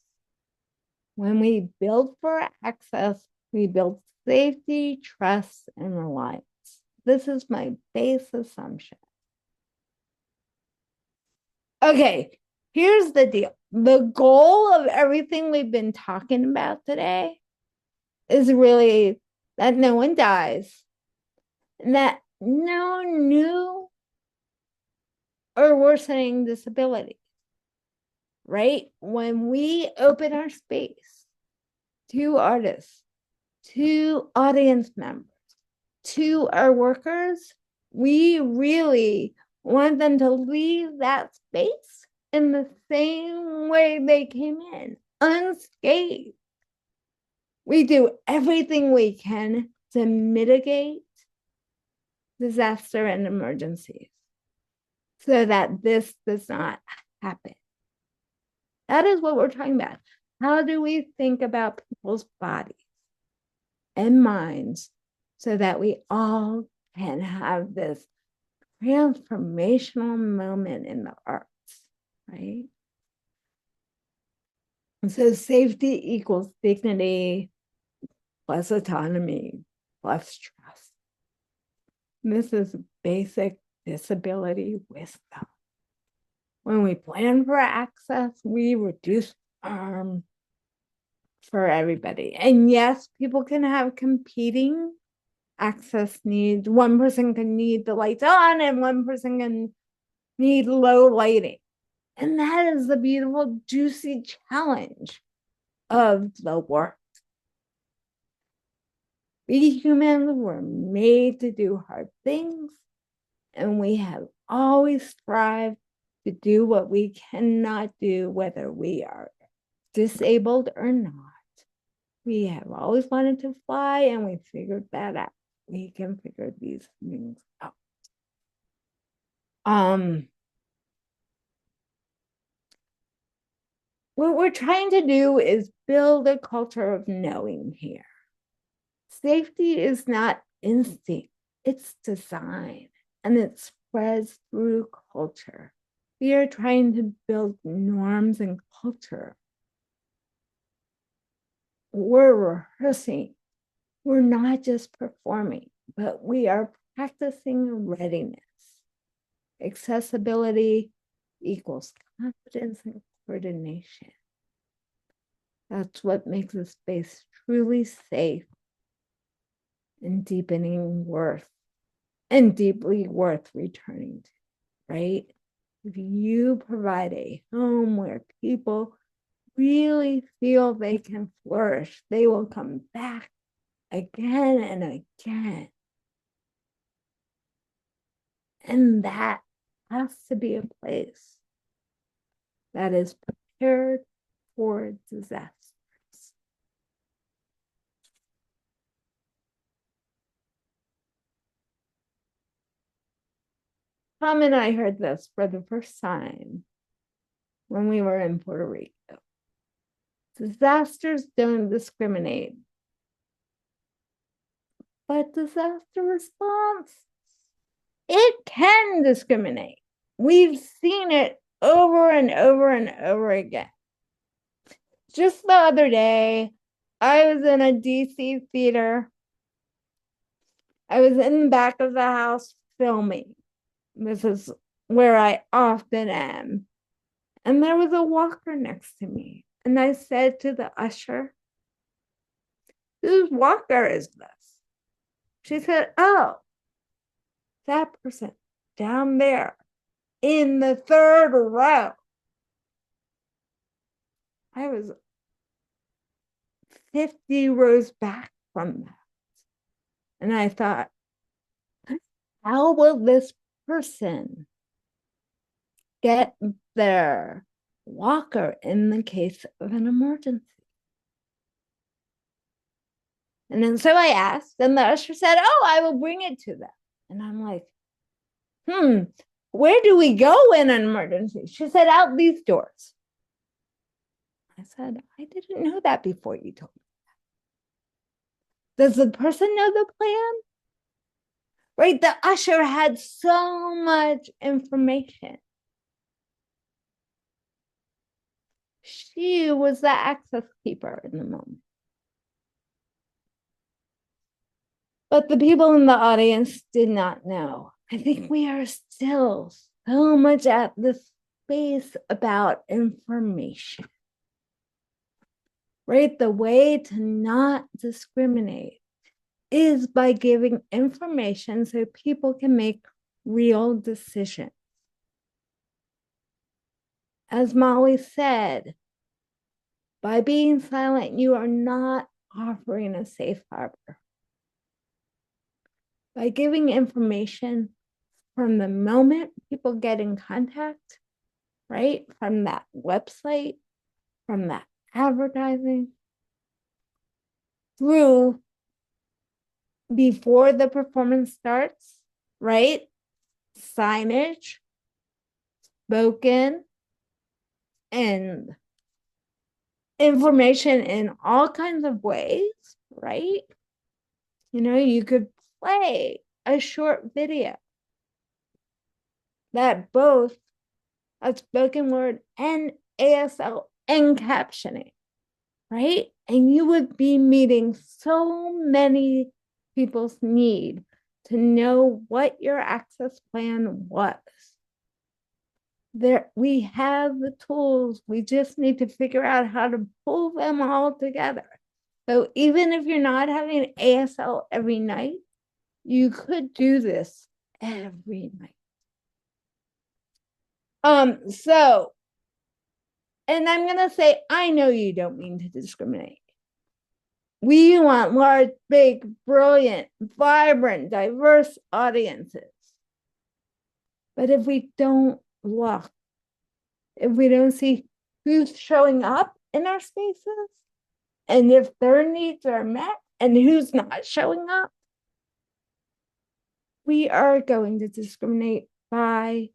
When we build for access, we build safety, trust, and reliance. This is my base assumption. Okay, here's the deal. The goal of everything we've been talking about today is really that no one dies, and that no new or worsening disability, right? When we open our space to artists, to audience members, to our workers, we really want them to leave that space in the same way they came in, unscathed. We do everything we can to mitigate disaster and emergencies so that this does not happen. That is what we're talking about. How do we think about people's bodies and minds so that we all can have this transformational moment in the arts, right? And so safety equals dignity plus autonomy plus trust. This is basic disability wisdom. When we plan for access, we reduce harm for everybody. And yes, people can have competing access needs. One person can need the lights on and one person can need low lighting. And that is the beautiful, juicy challenge of the work. We humans were made to do hard things, and we have always strived to do what we cannot do, whether we are disabled or not. We have always wanted to fly, and we figured that out. We can figure these things out. What we're trying to do is build a culture of knowing here. Safety is not instinct, it's design, and it spreads through culture. We are trying to build norms and culture. We're rehearsing. We're not just performing, but we are practicing readiness. Accessibility equals confidence and coordination. That's what makes a space truly safe and deepening worth and deeply worth returning to, right? If you provide a home where people really feel they can flourish, they will come back again and again. And that has to be a place that is prepared for disasters. Tom and I heard this for the first time when we were in Puerto Rico. Disasters don't discriminate, but disaster response, it can discriminate. We've seen it over and over and over again. Just the other day, I was in a DC theater. I was in the back of the house filming. This is where I often am. And there was a walker next to me. And I said to the usher, "Whose walker is this?" She said, "Oh, that person down there in the third row." I was 50 rows back from that. And I thought, how will this person get their walker in the case of an emergency? And then so I asked, and the usher said, "Oh, I will bring it to them." And I'm like, where do we go in an emergency? She said, "Out these doors." I said, "I didn't know that before you told me that." Does the person know the plan? Right? The usher had so much information. She was the access keeper in the moment. But the people in the audience did not know. I think we are still so much at this space about information. Right? The way to not discriminate is by giving information so people can make real decisions. As Molly said, by being silent, you are not offering a safe harbor. By giving information from the moment people get in contact, right? From that website, from that advertising, through before the performance starts, right? Signage, spoken, and information in all kinds of ways, right? You know, you could play a short video that both a spoken word and ASL and captioning, right? And you would be meeting so many people's need to know what your access plan was. There, we have the tools. We just need to figure out how to pull them all together. So even if you're not having ASL every night, you could do this every night. So, and I'm gonna say, I know you don't mean to discriminate. We want large, big, brilliant, vibrant, diverse audiences. But if we don't look, if we don't see who's showing up in our spaces, and if their needs are met and who's not showing up, we are going to discriminate by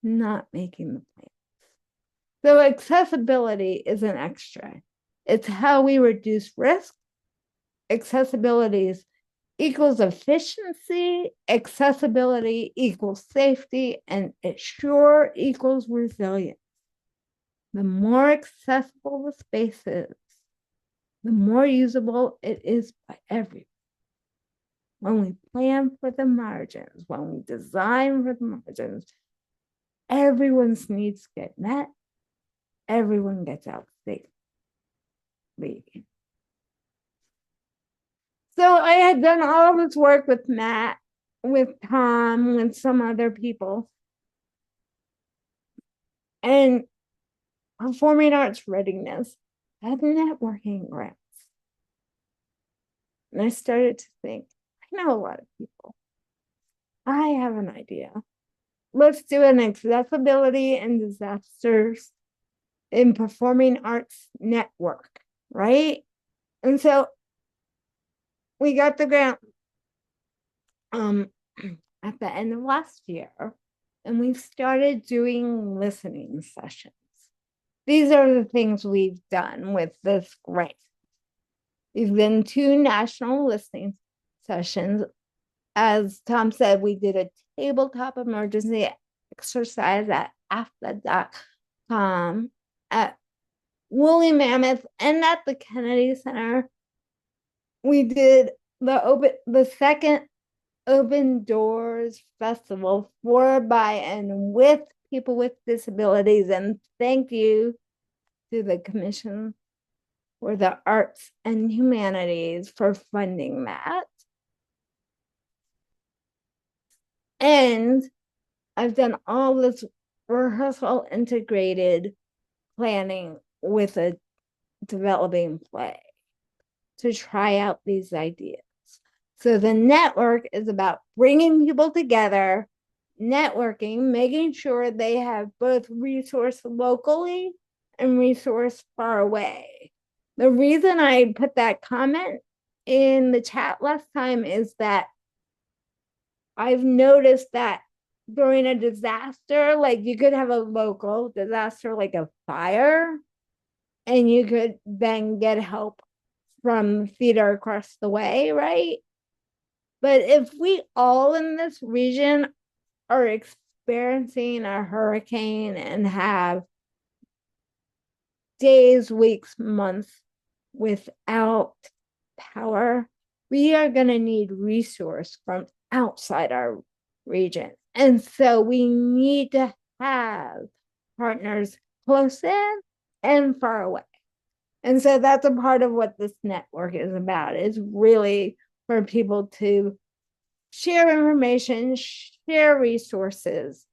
not making the plan. So accessibility is an extra. It's how we reduce risk. Accessibility equals efficiency. Accessibility equals safety, and it sure equals resilience. The more accessible the space is, the more usable it is by everyone. When we plan for the margins, when we design for the margins, everyone's needs get met. Everyone gets out safely. So I had done all this work with Matt, with Tom, with some other people. And performing arts readiness had networking grants. And I started to think, I know a lot of people. I have an idea. let's do an accessibility and disasters in performing arts network, right? And so we got the grant at the end of last year, and we started doing listening sessions. These are the things we've done with this grant. We've done 2 national listening sessions. As Tom said, we did a tabletop emergency exercise at AFTA.com, at Woolly Mammoth, and at the Kennedy Center. We did the second Open Doors Festival for, by, and with people with disabilities. And thank you to the Commission for the Arts and Humanities for funding that. And I've done all this rehearsal integrated planning with a developing play to try out these ideas. So the network is about bringing people together, networking, making sure they have both resource locally and resource far away. The reason I put that comment in the chat last time is that I've noticed that during a disaster, like you could have a local disaster like a fire, and you could then get help from theater across the way, right? But if we all in this region are experiencing a hurricane and have days, weeks, months without power, we are going to need resource from outside our region. And so we need to have partners close in and far away. And so that's a part of what this network is about, is really for people to share information, share resources,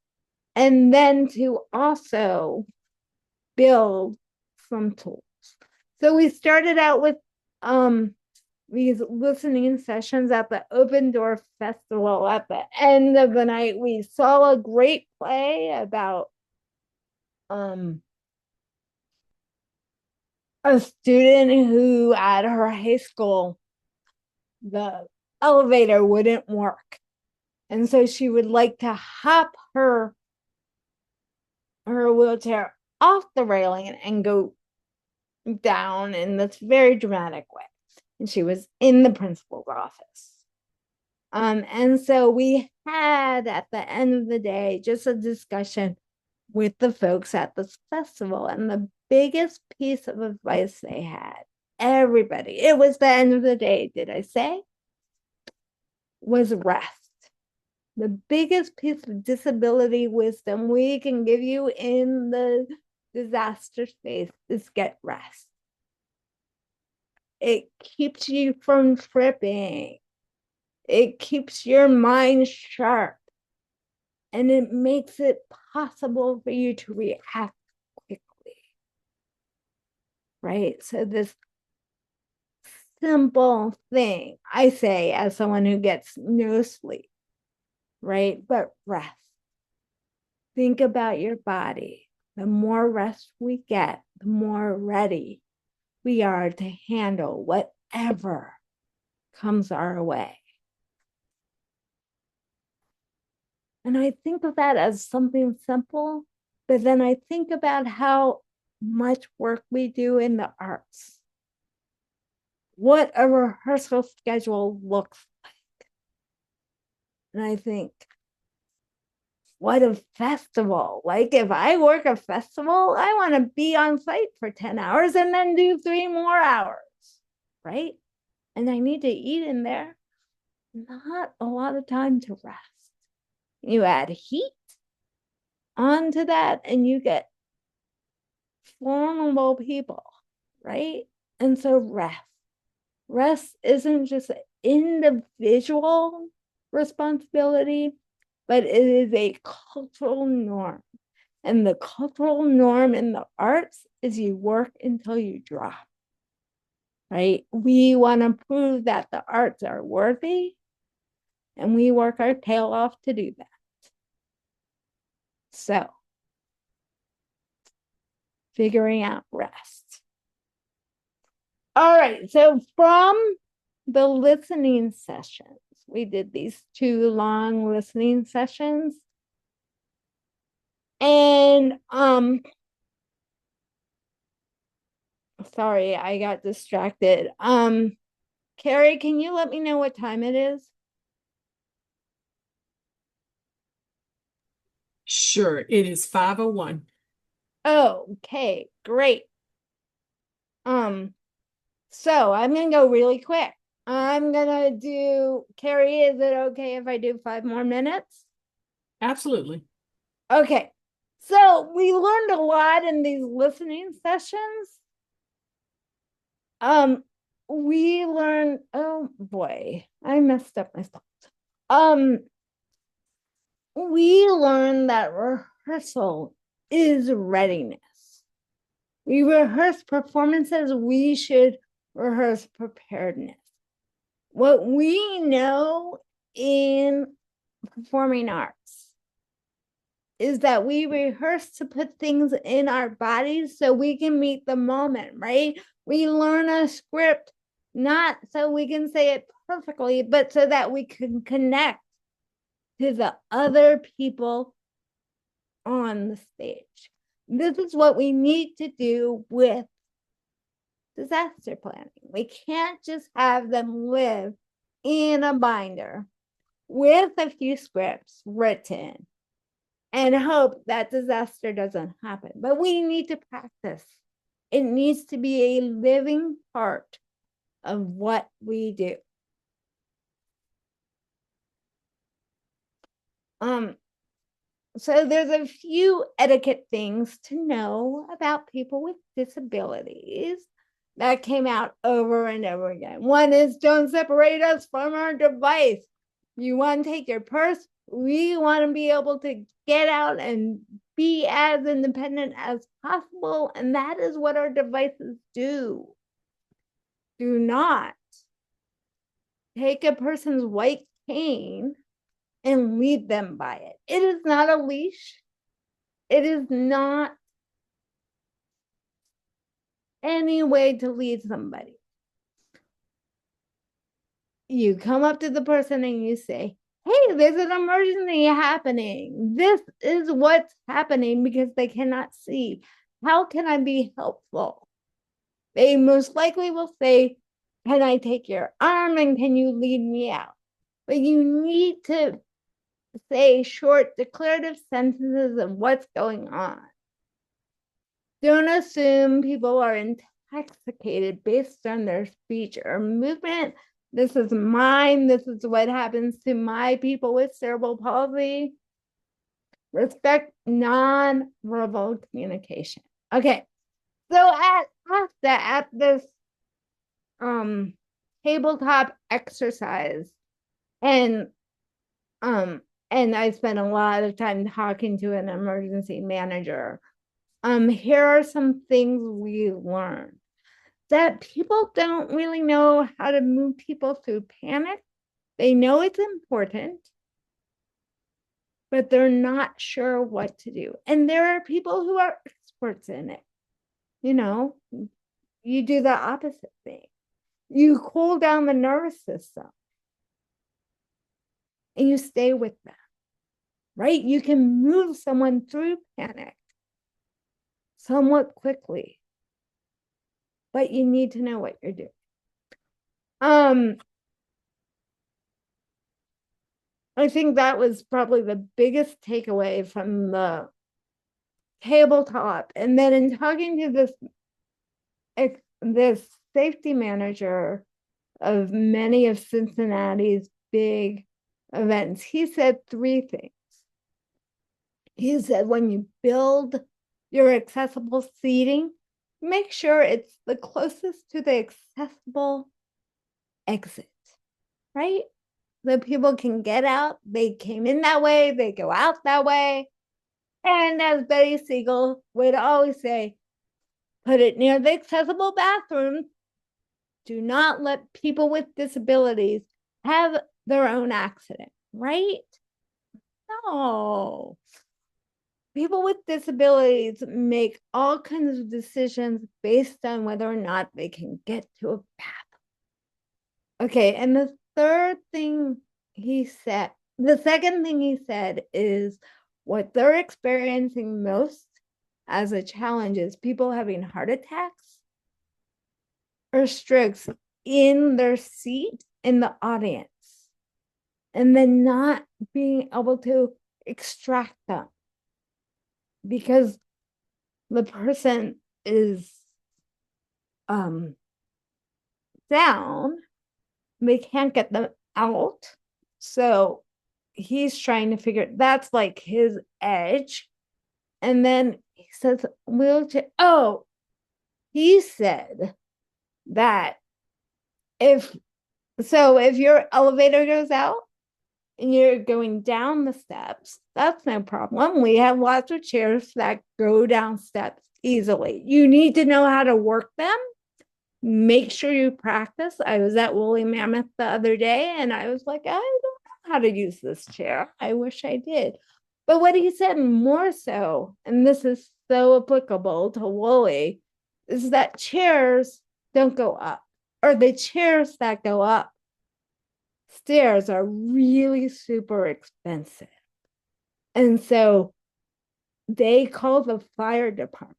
and then to also build some tools. So we started out with these listening sessions at the Open Door Festival. At the end of the night, we saw a great play about a student who at her high school, the elevator wouldn't work. And so she would like to hop her wheelchair off the railing and go down in this very dramatic way. And she was in the principal's office. And so we had at the end of the day just a discussion with the folks at this festival. And the biggest piece of advice they had, everybody, it was the end of the day, did I say? Was rest. The biggest piece of disability wisdom we can give you in the disaster space is get rest. It keeps you from tripping. It keeps your mind sharp. And it makes it possible for you to react quickly. Right? So this simple thing, I say as someone who gets no sleep, right? But rest. Think about your body. The more rest we get, the more ready we are to handle whatever comes our way. And I think of that as something simple, but then I think about how much work we do in the arts, what a rehearsal schedule looks like. And I think, what a festival. Like if I work a festival, I want to be on site for 10 hours and then do 3 more hours, right? And I need to eat in there. Not a lot of time to rest. You add heat onto that and you get vulnerable people, right? And so rest isn't just an individual responsibility, but it is a cultural norm. And the cultural norm in the arts is you work until you drop, right? We want to prove that the arts are worthy, and we work our tail off to do that. So, figuring out rest. All right, so from the listening sessions, we did these 2 long listening sessions. And sorry, I got distracted. Carrie, can you let me know what time it is? Sure, it is 5:01. Oh, okay, great. So I'm gonna go really quick. I'm gonna do, Carrie, is it okay if I do 5 more minutes? Absolutely. Okay, so we learned a lot in these listening sessions. We learned, oh boy, I messed up my thoughts. We learned that rehearsal is readiness. We rehearse performances, we should rehearse preparedness. What we know in performing arts is that we rehearse to put things in our bodies so we can meet the moment, right? We learn a script not so we can say it perfectly, but so that we can connect to the other people on the stage. This is what we need to do with disaster planning. We can't just have them live in a binder with a few scripts written and hope that disaster doesn't happen. But we need to practice. It needs to be a living part of what we do. So there's a few etiquette things to know about people with disabilities that came out over and over again. One is don't separate us from our device. You want to take your purse, we want to be able to get out and be as independent as possible. And that is what our devices do. Do not take a person's white cane and lead them by it. It is not a leash. It is not any way to lead somebody. You come up to the person and you say, hey, there's an emergency happening. This is what's happening because they cannot see. How can I be helpful? They most likely will say, can I take your arm and can you lead me out? But you need to say short declarative sentences of what's going on. Don't assume people are intoxicated based on their speech or movement. This is mine. This is what happens to my people with cerebral palsy. Respect non-verbal communication. Okay, so at this tabletop exercise, and I spent a lot of time talking to an emergency manager. Here are some things we learned. That people don't really know how to move people through panic. They know it's important, but they're not sure what to do. And there are people who are experts in it. You know, you do the opposite thing. You cool down the nervous system and you stay with them, right? You can move someone through panic somewhat quickly, but you need to know what you're doing. I think that was probably the biggest takeaway from the tabletop. And then in talking to this safety manager of many of Cincinnati's big events, he said 3 things. He said, when you build your accessible seating, make sure it's the closest to the accessible exit, right? So people can get out. They came in that way, they go out that way. And as Betty Siegel would always say, put it near the accessible bathroom. Do not let people with disabilities have their own accident, right? No. people with disabilities make all kinds of decisions based on whether or not they can get to a path. Okay, and the second thing he said is what they're experiencing most as a challenge is people having heart attacks or strokes in their seat in the audience and then not being able to extract them because the person is down, they can't get them out. So he's trying to figure that's like his edge. And then he says wheelchair. Oh, he said that if your elevator goes out and you're going down the steps, that's no problem. We have lots of chairs that go down steps easily. You need to know how to work them. Make sure you practice. I was at Woolly Mammoth the other day and I was like, I don't know how to use this chair. I wish I did. But what he said more so, and this is so applicable to Woolly, is that chairs don't go up, or the chairs that go up stairs are really super expensive. And so they call the fire department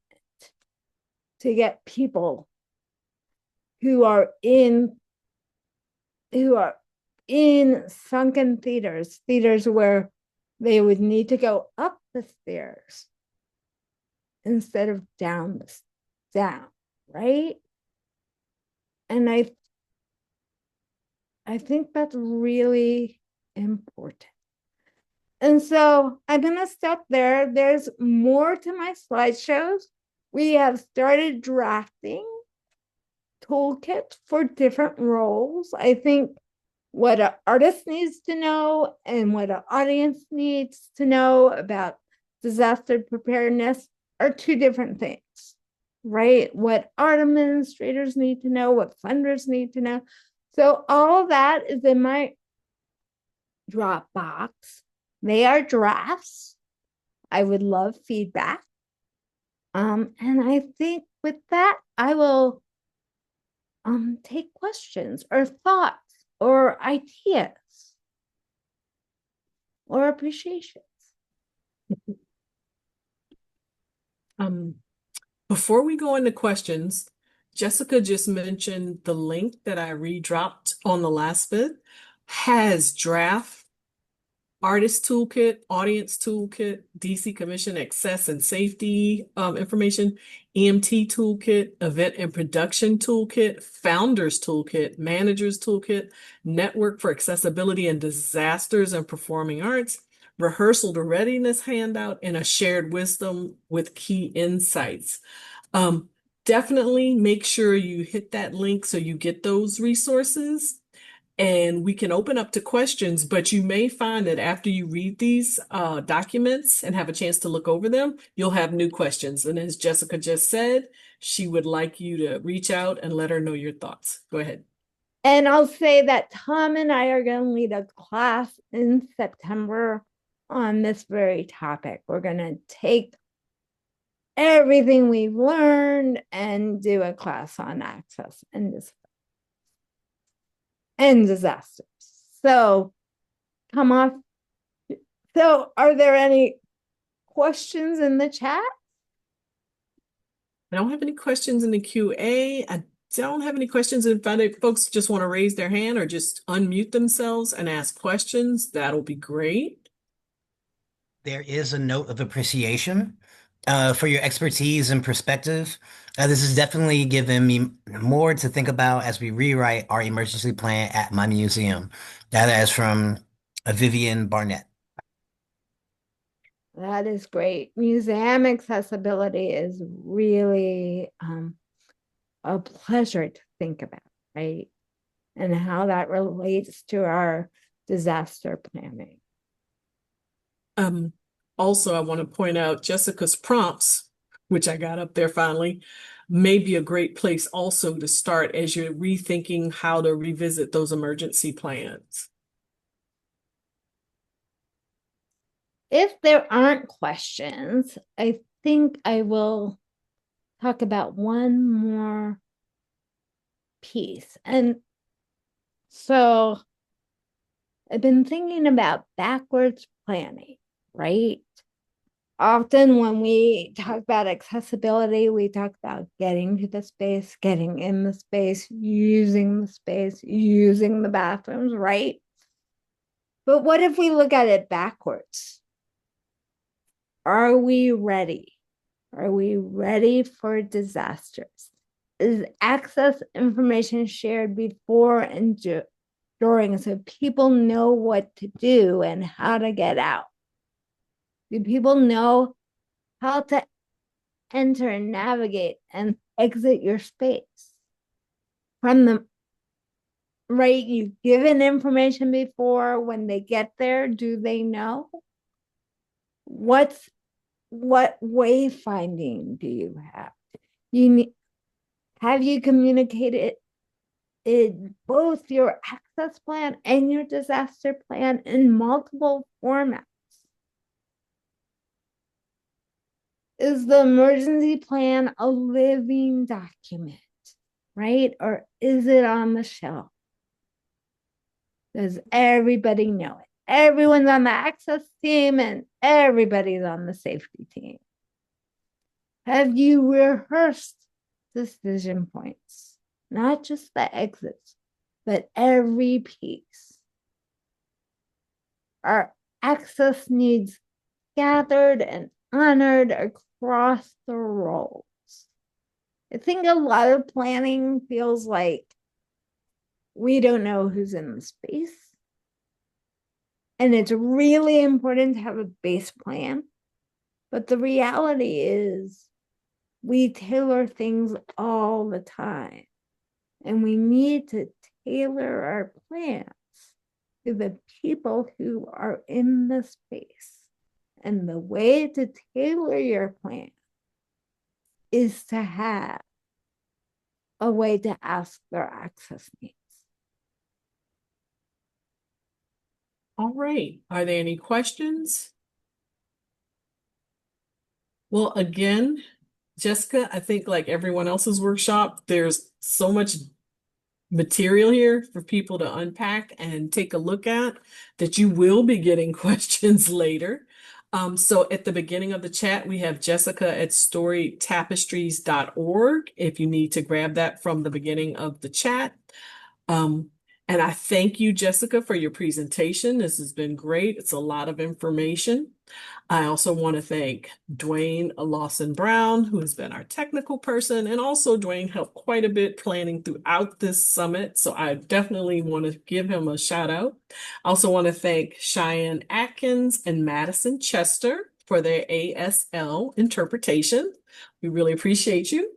to get people who are in sunken theaters where they would need to go up the stairs instead of down, right? And I think that's really important. And so I'm going to stop there. There's more to my slideshows. We have started drafting toolkits for different roles. I think what an artist needs to know and what an audience needs to know about disaster preparedness are two different things, right? What art administrators need to know, what funders need to know. So all of that is in my Dropbox. They are drafts. I would love feedback. And I think with that, I will take questions or thoughts or ideas or appreciations. Before we go into questions, Jessica just mentioned the link that I redropped on the last bit has draft artist toolkit, audience toolkit, DC Commission access and safety information, EMT toolkit, event and production toolkit, founders toolkit, managers toolkit, network for accessibility and disasters and performing arts, rehearsal to readiness handout, and a shared wisdom with key insights. Definitely make sure you hit that link so you get those resources. And we can open up to questions, but you may find that after you read these documents and have a chance to look over them, you'll have new questions. And as Jessica just said, she would like you to reach out and let her know your thoughts. Go ahead. And I'll say that Tom and I are going to lead a class in September on this very topic. We're going to take everything we've learned and do a class on access and disasters. So come off. So are there any questions in the chat? I don't have any questions in the QA. I don't have any questions. If folks just want to raise their hand or just unmute themselves and ask questions, that'll be great. There is a note of appreciation for your expertise and perspective. This has definitely given me more to think about as we rewrite our emergency plan at my museum. That is from Vivian Barnett. That is great. Museum accessibility is really a pleasure to think about, right? And how that relates to our disaster planning. Also, I want to point out Jessica's prompts, which I got up there finally, may be a great place also to start as you're rethinking how to revisit those emergency plans. if there aren't questions, I think I will talk about one more piece. And so I've been thinking about backwards planning, right? Often when we talk about accessibility, we talk about getting to the space, getting in the space, using the bathrooms, right? But what if we look at it backwards? Are we ready? Are we ready for disasters? Is access information shared before and during so people know what to do and how to get out? Do people know how to enter and navigate and exit your space? From the right, you've given information before. When they get there, do they know? What wayfinding do you have? Have you communicated both your access plan and your disaster plan in multiple formats? Is the emergency plan a living document, right? Or is it on the shelf? Does everybody know it? Everyone's on the access team and everybody's on the safety team. Have you rehearsed decision points? Not just the exits, but every piece. Are access needs gathered and honored across the roles? I think a lot of planning feels like we don't know who's in the space. And it's really important to have a base plan. But the reality is we tailor things all the time. And we need to tailor our plans to the people who are in the space. And the way to tailor your plan is to have a way to ask their access needs. All right. Are there any questions? Well, again, Jessica, I think like everyone else's workshop, there's so much material here for people to unpack and take a look at that you will be getting questions later. So at the beginning of the chat, we have Jessica at storytapestries.org if you need to grab that from the beginning of the chat. And I thank you, Jessica, for your presentation. This has been great. It's a lot of information. I also want to thank Dwayne Lawson Brown, who has been our technical person, and also Dwayne helped quite a bit planning throughout this summit. So I definitely want to give him a shout out. I also want to thank Cheyenne Atkins and Madison Chester for their ASL interpretation. We really appreciate you.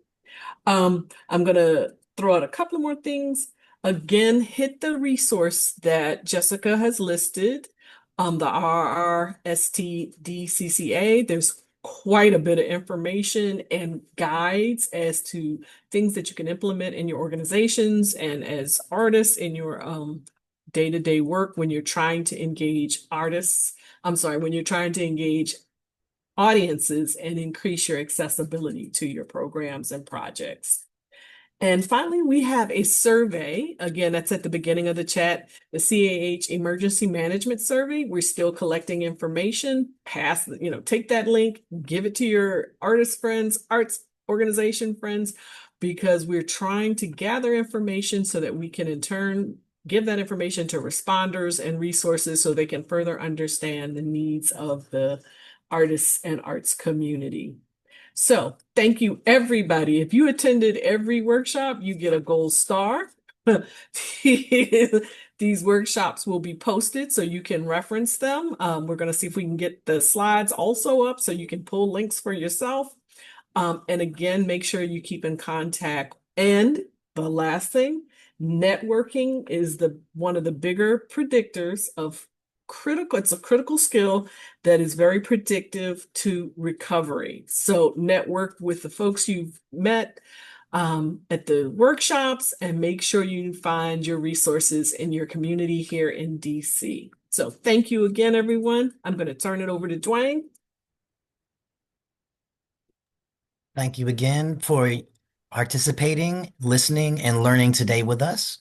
I'm going to throw out a couple more things. Again, hit the resource that Jessica has listed, the RRSTDCCA. There's quite a bit of information and guides as to things that you can implement in your organizations and as artists in your day-to-day work when you're trying to engage when you're trying to engage audiences and increase your accessibility to your programs and projects. And finally, we have a survey. Again, that's at the beginning of the chat, the CAH Emergency Management Survey. We're still collecting information. Take that link, give it to your artist friends, arts organization friends, because we're trying to gather information so that we can in turn give that information to responders and resources so they can further understand the needs of the artists and arts community. So thank you, everybody. If you attended every workshop, you get a gold star. These workshops will be posted so you can reference them. We're going to see if we can get the slides also up so you can pull links for yourself. And again, make sure you keep in contact. And the last thing, networking is one of the bigger predictors of it's a critical skill that is very predictive to recovery. So network with the folks you've met at the workshops and make sure you find your resources in your community here in DC. So thank you again, everyone. I'm going to turn it over to Dwayne. Thank you again for participating, listening, and learning today with us.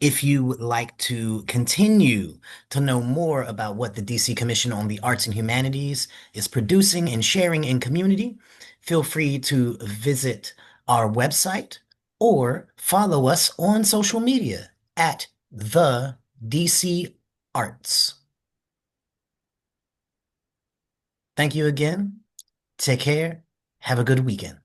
If you would like to continue to know more about what the DC Commission on the Arts and Humanities is producing and sharing in community, feel free to visit our website or follow us on social media at the DC Arts. Thank you again. Take care. Have a good weekend.